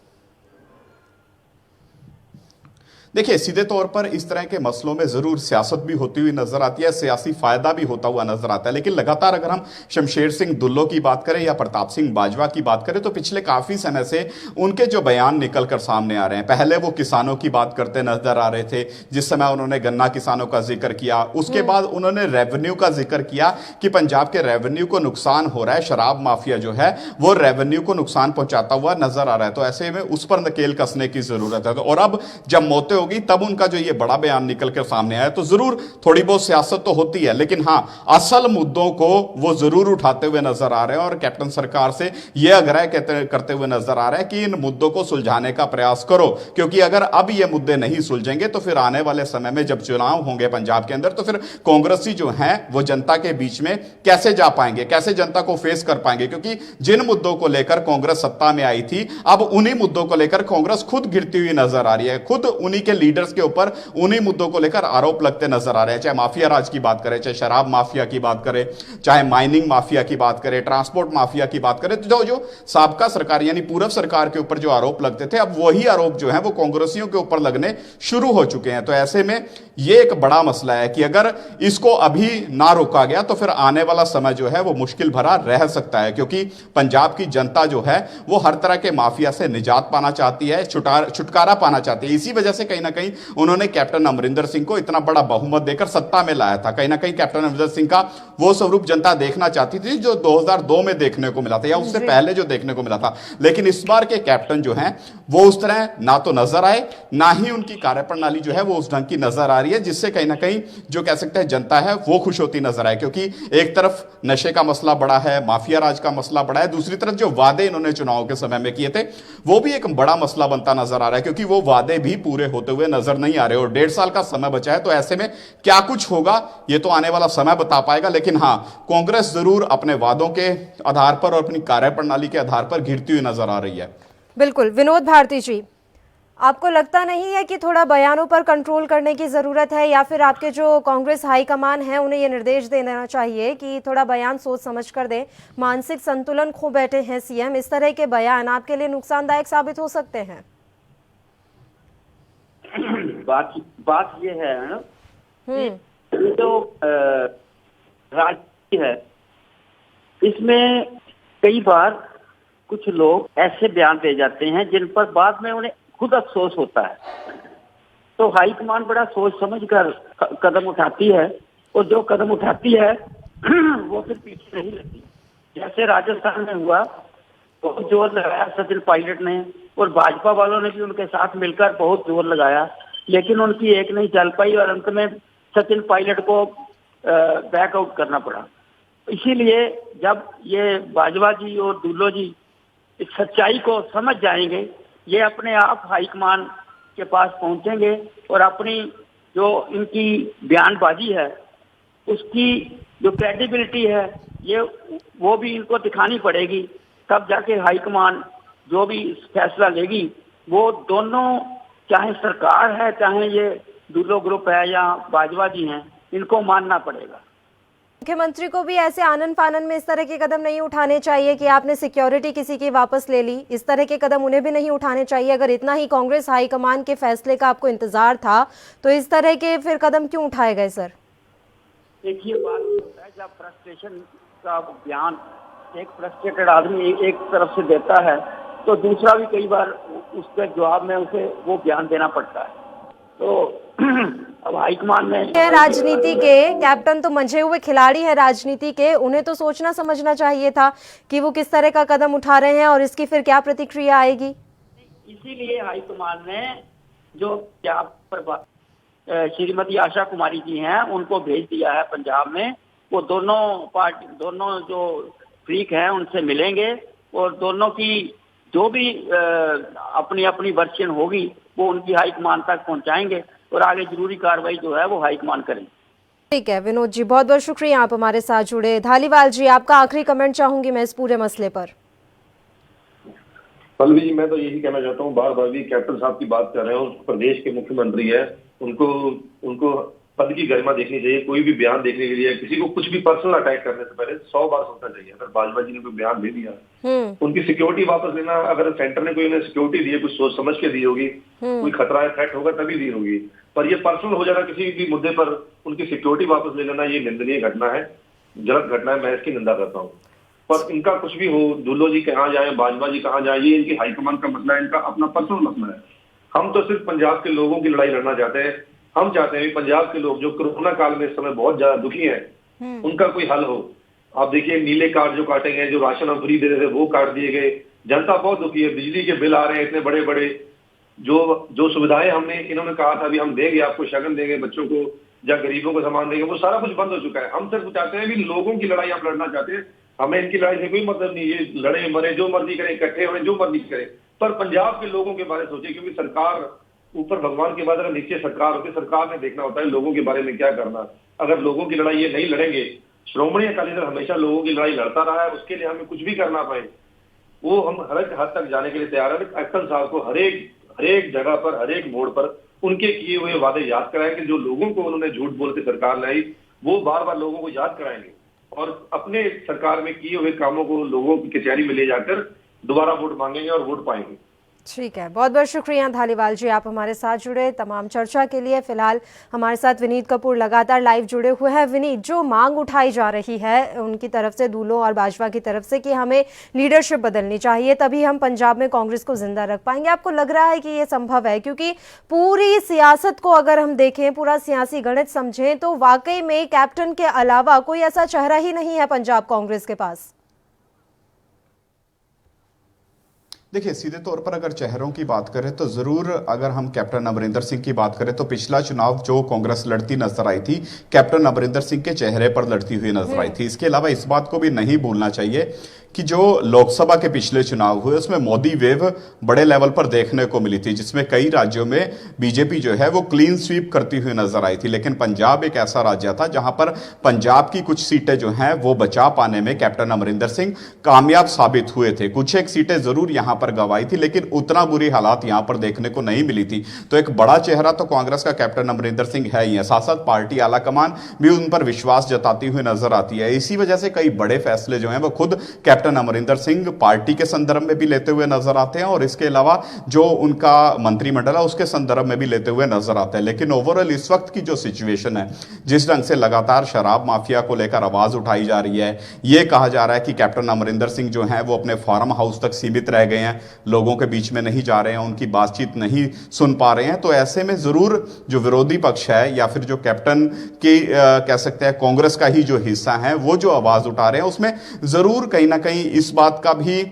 देखिए, सीधे तौर पर इस तरह के मसलों में जरूर सियासत भी होती हुई नजर आती है, सियासी फायदा भी होता हुआ नजर आता है, लेकिन लगातार अगर हम शमशेर सिंह ढुल्लो की बात करें या प्रताप सिंह बाजवा की बात करें तो पिछले काफी समय से उनके जो बयान निकलकर सामने आ रहे हैं, पहले वो किसानों की बात करते नजर आ रहे थे, जिस समय उन्होंने गन्ना किसानों का जिक्र किया, उसके बाद उन्होंने रेवेन्यू का जिक्र किया कि पंजाब के रेवेन्यू को नुकसान हो रहा है, शराब माफिया जो है वो रेवेन्यू को नुकसान पहुंचाता हुआ नजर आ रहा है। तो ऐसे में उस पर नकेल कसने की जरूरत है। और अब जब मौतें होगी तब उनका जो ये बड़ा बयान निकलकर सामने आया, तो जरूर थोड़ी बहुत सियासत तो होती है, लेकिन हां, असल मुद्दों को वो जरूर उठाते हुए नजर आ रहे हैं और कैप्टन सरकार से यह आग्रह करते हुए नजर आ रहा है कि इन मुद्दों को सुलझाने का प्रयास करो, क्योंकि अगर अब ये मुद्दे नहीं सुलझेंगे तो फिर आने वाले समय में जब चुनाव होंगे पंजाब के अंदर तो फिर कांग्रेसी जो हैं वो जनता के बीच में कैसे जा पाएंगे, कैसे जनता को फेस कर पाएंगे? क्योंकि जिन मुद्दों को लेकर कांग्रेस सत्ता में आई थी, अब उन्हीं मुद्दों को लेकर कांग्रेस खुद गिरती हुई नजर आ रही है, खुद उन्हीं के लीडर्स के ऊपर उन्हीं मुद्दों को लेकर आरोप लगते नजर आ रहे हैं, चाहे माफिया राज की बात करें, चाहे शराब माफिया की बात करें, चाहे माइनिंग माफिया की बात करें, ट्रांसपोर्ट माफिया की बात करें, तो जो साबका सरकार यानी पूर्व सरकार के ऊपर जो आरोप लगते थे अब वही आरोप जो है वो कांग्रेसियों के ऊपर लगने शुरू हो चुके हैं। तो ऐसे में यह एक बड़ा मसला है कि अगर इसको अभी ना रोका गया तो फिर आने वाला समय जो है वो मुश्किल भरा रह सकता है, क्योंकि पंजाब की जनता जो है वो हर तरह के माफिया से निजात पाना चाहती है, छुटकारा पाना चाहती है। इसी वजह से कहीं ना कहीं उन्होंने कैप्टन अमरिंदर सिंह को इतना बड़ा बहुमत देकर सत्ता में लाया था। कहीं ना कहीं कैप्टन अमरिंदर सिंह का वो स्वरूप जनता देखना चाहती थी जो 2002 में देखने को मिला था या उससे पहले जो देखने को मिला था, लेकिन इस बार के कैप्टन जो हैं वो उस तरह ना तो नजर आए, ना ही उनकी कार्यप्रणाली जो है वो उस ढंग की नजर आ रही है, जिससे कहीं ना कहीं जो कह सकते हैं जनता है वो खुश होती नजर आए। क्योंकि एक तरफ नशे का मसला बड़ा है, माफिया राज का मसला बड़ा है, दूसरी तरफ जो वादे इन्होंने चुनाव के समय में किए थे वो भी एक बड़ा मसला बनता नजर आ रहा है, क्योंकि वो वादे भी पूरे होते हुए नजर नहीं आ रहे और 1.5 साल का समय बचा है। तो ऐसे में क्या कुछ होगा ये तो आने वाला समय बता पाएगा, लेकिन हां, कांग्रेस जरूर अपने वादों के आधार पर और अपनी कार्यप्रणाली के आधार पर गिरती हुई नजर आ रही है। बिल्कुल। विनोद भारती जी, आपको लगता नहीं है कि थोड़ा बयानों पर कंट्रोल करने की ज़रूरत है, या फिर आपके जो कांग्रेस हाईकमान है उन्हें ये निर्देश दे देना चाहिए कि थोड़ा बयान सोच समझ कर दें? मानसिक संतुलन खो बैठे हैं सीएम, इस तरह के बयान आपके लिए नुकसानदायक साबित हो सकते हैं। बात ये है ना कि जो राजनीति है इसमें कई बार कुछ लोग ऐसे बयान दे जाते हैं जिन पर बाद में उन्हें खुद अफसोस होता है। तो हाईकमान बड़ा सोच समझ कर कदम उठाती है, और जो कदम उठाती है वो फिर पीछे नहीं रहती। जैसे राजस्थान में हुआ, बहुत जोर लगाया सचिन पायलट ने, और भाजपा वालों ने भी उनके साथ मिलकर बहुत जोर लगाया, लेकिन उनकी एक नहीं चल पाई और अंत में सचिन पायलट को बैकआउट करना पड़ा। इसीलिए जब ये बाजवा जी और दुल्लो जी इस सच्चाई को समझ जाएंगे, ये अपने आप हाईकमान के पास पहुंचेंगे और अपनी जो इनकी बयानबाजी है उसकी जो क्रेडिबिलिटी है ये वो भी इनको दिखानी पड़ेगी। तब जाके हाईकमान जो भी फैसला लेगी वो दोनों, चाहे सरकार है चाहे ये दुल्लो ग्रुप है या बाजवा जी हैं, इनको मानना पड़ेगा। मुख्यमंत्री को भी ऐसे आनन फानन में इस तरह के कदम नहीं उठाने चाहिए कि आपने सिक्योरिटी किसी की वापस ले ली, इस तरह के कदम उन्हें भी नहीं उठाने चाहिए। अगर इतना ही कांग्रेस हाईकमान के फैसले का आपको इंतजार था तो इस तरह के फिर कदम क्यों उठाए गए सर? देखिए, बात ये होता है जब फ्रस्ट्रेशन का बयान एक फ्रस्ट्रेटेड आदमी एक तरफ से देता है तो दूसरा भी कई बार उसके जवाब में उसे वो बयान देना पड़ता है। तो अब हाईकमान ने राजनीति के कैप्टन तो मंझे हुए खिलाड़ी है राजनीति के, उन्हें तो सोचना समझना चाहिए था कि वो किस तरह का कदम उठा रहे हैं और इसकी फिर क्या प्रतिक्रिया आएगी। इसीलिए हाईकमान ने जो क्या श्रीमती आशा कुमारी जी हैं उनको भेज दिया है पंजाब में। वो दोनों जो फ्रीक हैं उनसे मिलेंगे और दोनों की जो भी अपनी अपनी वर्शन होगी वो उनकी हाईकमान तक पहुंचाएंगे और आगे जरूरी कार्रवाई जो है वो हाईकमान करेंगे। ठीक है विनोद जी, बहुत बहुत शुक्रिया आप हमारे साथ जुड़े। धालीवाल जी, आपका आखिरी कमेंट चाहूंगी मैं इस पूरे मसले पर। पल्लवी जी, मैं तो यही कहना चाहता हूँ, बार बार भी कैप्टन साहब की बात कर रहे हैं, प्रदेश के मुख्यमंत्री है, उनको पद की गरिमा देखनी चाहिए। कोई भी बयान देखने के लिए किसी को कुछ भी पर्सनल अटैक करने से पहले 100 बार सोचना चाहिए। अगर बाजवा जी ने कोई बयान दे दिया, उनकी सिक्योरिटी वापस लेना, अगर सेंटर ने कोई उन्हें सिक्योरिटी दी है, कुछ सोच समझ के दी होगी, कोई खतरा है, थ्रेट होगा तभी दी होगी। पर ये पर्सनल हो जाना किसी भी मुद्दे पर उनकी सिक्योरिटी वापस ले लेना, ये निंदनीय घटना है, गलत घटना है, मैं इसकी निंदा करता हूँ। पर इनका कुछ भी हो, दुल्लो जी कहाँ जाए, बाजवा जी कहाँ जाए, ये इनकी हाईकमान का मसला है, इनका अपना पर्सनल मसला है। हम तो सिर्फ पंजाब के लोगों की लड़ाई लड़ना चाहते हैं। हम चाहते हैं पंजाब के लोग जो कोरोना काल में इस समय बहुत ज्यादा दुखी हैं, उनका कोई हल हो। आप देखिए, नीले कार्ड जो काटे गए, जो राशन हम फ्री दे रहे थे वो काट दिए गए। जनता बहुत दुखी है, बिजली के बिल आ रहे हैं इतने बड़े बड़े, जो सुविधाएं हमने इन्होंने कहा था अभी हम देंगे आपको, शगन देंगे बच्चों को या गरीबों को सामान देंगे, वो सारा कुछ बंद हो चुका है। हम सिर्फ चाहते हैं कि लोगों की लड़ाई आप लड़ना चाहते हैं, हमें इनकी लड़ाई से कोई मतलब नहीं। ये लड़े मरे, जो मर्जी करें, इकट्ठे हों, जो मर्जी करें, पर पंजाब के लोगों के बारे में सोचिए, क्योंकि सरकार ऊपर भगवान के बाद अगर नीचे सरकार होती है, सरकार ने देखना होता है लोगों के बारे में क्या करना। अगर लोगों की लड़ाई ये नहीं लड़ेंगे, श्रोमणी अकाली दल हमेशा लोगों की लड़ाई लड़ता रहा है, उसके लिए हमें कुछ भी करना पाए वो हम हर एक हद तक जाने के लिए तैयार है। कैप्टन साहब को हर एक जगह पर, हर एक मोड़ पर उनके किए हुए वादे याद कराएंगे। जो लोगों को उन्होंने झूठ बोल के सरकार लाई, वो बार बार लोगों को याद कराएंगे और अपने सरकार में किए हुए कामों को लोगों की कचहरी में ले जाकर दोबारा वोट मांगेंगे और वोट पाएंगे। ठीक है, बहुत बहुत शुक्रिया धालीवाल जी, आप हमारे साथ जुड़े तमाम चर्चा के लिए। फिलहाल हमारे साथ विनीत कपूर लगातार लाइव जुड़े हुए हैं। विनीत, जो मांग उठाई जा रही है उनकी तरफ से, दुल्लो और बाजवा की तरफ से, कि हमें लीडरशिप बदलनी चाहिए तभी हम पंजाब में कांग्रेस को जिंदा रख पाएंगे, आपको लग रहा है कि ये संभव है? क्योंकि पूरी सियासत को अगर हम देखें, पूरा सियासी गणित समझें तो वाकई में कैप्टन के अलावा कोई ऐसा चेहरा ही नहीं है पंजाब कांग्रेस के पास। देखिए, सीधे तौर पर अगर चेहरों की बात करें तो जरूर, अगर हम कैप्टन अमरिंदर सिंह की बात करें तो पिछला चुनाव जो कांग्रेस लड़ती नजर आई थी, कैप्टन अमरिंदर सिंह के चेहरे पर लड़ती हुई नजर आई थी। इसके अलावा इस बात को भी नहीं भूलना चाहिए कि जो लोकसभा के पिछले चुनाव हुए उसमें मोदी वेव बड़े लेवल पर देखने को मिली थी, जिसमें कई राज्यों में बीजेपी जो है वो क्लीन स्वीप करती हुई नजर आई थी। लेकिन पंजाब एक ऐसा राज्य था जहां पर पंजाब की कुछ सीटें जो हैं वो बचा पाने में कैप्टन अमरिंदर सिंह कामयाब साबित हुए थे। कुछ एक सीटें जरूर यहां पर गंवाई थी, लेकिन उतना बुरी हालात यहां पर देखने को नहीं मिली थी। तो एक बड़ा चेहरा तो कांग्रेस का कैप्टन अमरिंदर सिंह है ही है, साथ साथ पार्टी आलाकमान भी उन पर विश्वास जताती हुई नजर आती है। इसी वजह से कई बड़े फैसले जो हैं वो खुद कैप्टन अमरिंदर सिंह पार्टी के संदर्भ में भी लेते हुए नजर आते हैं और इसके अलावा जो उनका मंत्रिमंडल है उसके संदर्भ में भी लेते हुए नजर आता है। लेकिन ओवरऑल इस वक्त की जो सिचुएशन है, जिस ढंग से लगातार शराब माफिया को लेकर आवाज उठाई जा रही है, यह कहा जा रहा है कि कैप्टन अमरिंदर सिंह जो है वो अपने फार्म हाउस तक सीमित रह गए हैं, लोगों के बीच में नहीं जा रहे हैं, उनकी बातचीत नहीं सुन पा रहे हैं। तो ऐसे में जरूर जो विरोधी पक्ष है या फिर जो कैप्टन की कह सकते हैं कांग्रेस का ही जो हिस्सा है वो जो आवाज उठा रहे हैं उसमें जरूर कहीं ना कहीं इस बात का भी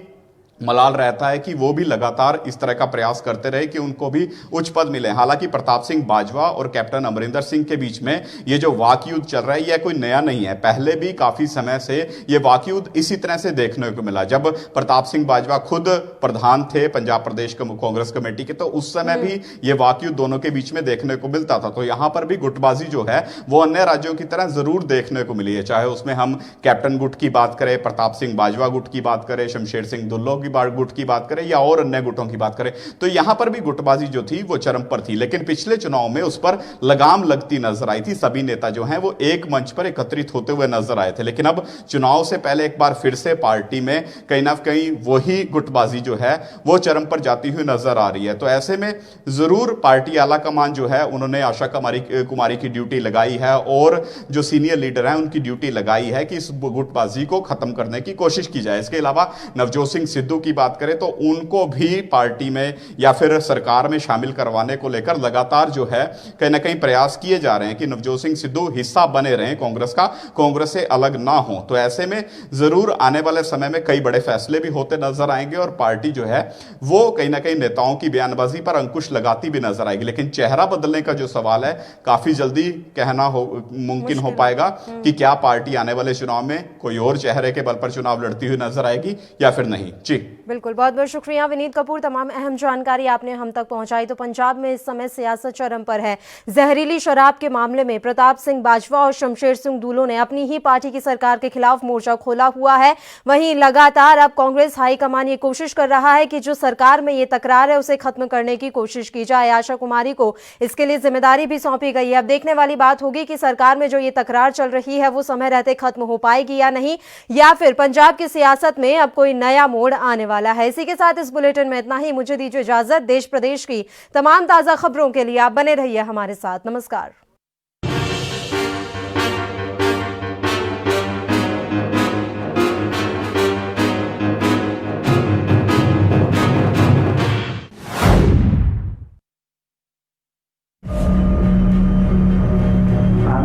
मलाल रहता है कि वो भी लगातार इस तरह का प्रयास करते रहे कि उनको भी उच्च पद मिले। हालांकि प्रताप सिंह बाजवा और कैप्टन अमरिंदर सिंह के बीच में ये जो वाक युद्ध चल रहा है यह कोई नया नहीं है, पहले भी काफी समय से ये वाक युद्ध इसी तरह से देखने को मिला। जब प्रताप सिंह बाजवा खुद प्रधान थे पंजाब प्रदेश कांग्रेस कमेटी के, तो उस समय भी ये वाक युद्ध दोनों के बीच में देखने को मिलता था। तो यहां पर भी गुटबाजी जो है वो अन्य राज्यों की तरह जरूर देखने को मिली है, चाहे उसमें हम कैप्टन गुट की बात करें, प्रताप सिंह बाजवा गुट की बात करें, शमशेर सिंह दुल्लो गुट की बात करें या और अन्य गुटों की बात करें। तो यहां पर भी गुटबाजी जो थी वो चरम पर थी, लेकिन पिछले चुनाव में उस पर लगाम लगती नजर आई थी। सभी नेता जो हैं वो एक मंच पर एकत्रित होते हुए नजर आए थे। लेकिन अब चुनाव से पहले एक बार फिर से पार्टी में कहीं ना कहीं वही गुटबाजी जो है वो चरम पर जाती हुई नजर आ रही है। तो ऐसे में जरूर पार्टी आलाकमान जो है उन्होंने आशा कुमारी की ड्यूटी लगाई है और जो सीनियर लीडर हैं उनकी ड्यूटी लगाई है कि इस गुटबाजी को खत्म करने की कोशिश की जाए। इसके अलावा नवजोत सिंह सिद्धू की बात करें तो उनको भी पार्टी में या फिर सरकार में शामिल करवाने को लेकर लगातार जो है कहीं ना कहीं प्रयास किए जा रहे हैं कि नवजोत सिंह सिद्धू हिस्सा बने रहें कांग्रेस का, कांग्रेस से अलग ना हो। तो ऐसे में जरूर आने वाले समय में कई बड़े फैसले भी होते नजर आएंगे और पार्टी जो है वो कहीं ना कहीं नेताओं की बयानबाजी पर अंकुश लगाती भी नजर आएगी। लेकिन चेहरा बदलने का जो सवाल है काफी जल्दी कहना मुमकिन हो पाएगा कि क्या पार्टी आने वाले चुनाव में कोई और चेहरे के बल पर चुनाव लड़ती हुई नजर आएगी या फिर नहीं। जी बिल्कुल, बहुत बहुत शुक्रिया विनीत कपूर, तमाम अहम जानकारी आपने हम तक पहुंचाई। तो पंजाब में इस समय सियासत चरम पर है। जहरीली शराब के मामले में प्रताप सिंह बाजवा और शमशेर सिंह दूलो ने अपनी ही पार्टी की सरकार के खिलाफ मोर्चा खोला हुआ है। वहीं लगातार अब कांग्रेस हाईकमान ये कोशिश कर रहा है कि जो सरकार में ये तकरार है उसे खत्म करने की कोशिश की जाए। आशा कुमारी को इसके लिए जिम्मेदारी भी सौंपी गई है। अब देखने वाली बात होगी कि सरकार में जो ये तकरार चल रही है वो समय रहते खत्म हो पाएगी या नहीं, या फिर पंजाब की सियासत में अब कोई नया मोड़ आने वाला है। इसी के साथ इस बुलेटिन में इतना ही। मुझे दीजिए इजाजत। देश प्रदेश की तमाम ताजा खबरों के लिए आप बने रहिए हमारे साथ। नमस्कार।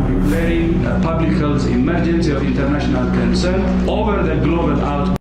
Declaring a public health emergency of international concern over the global outbreak.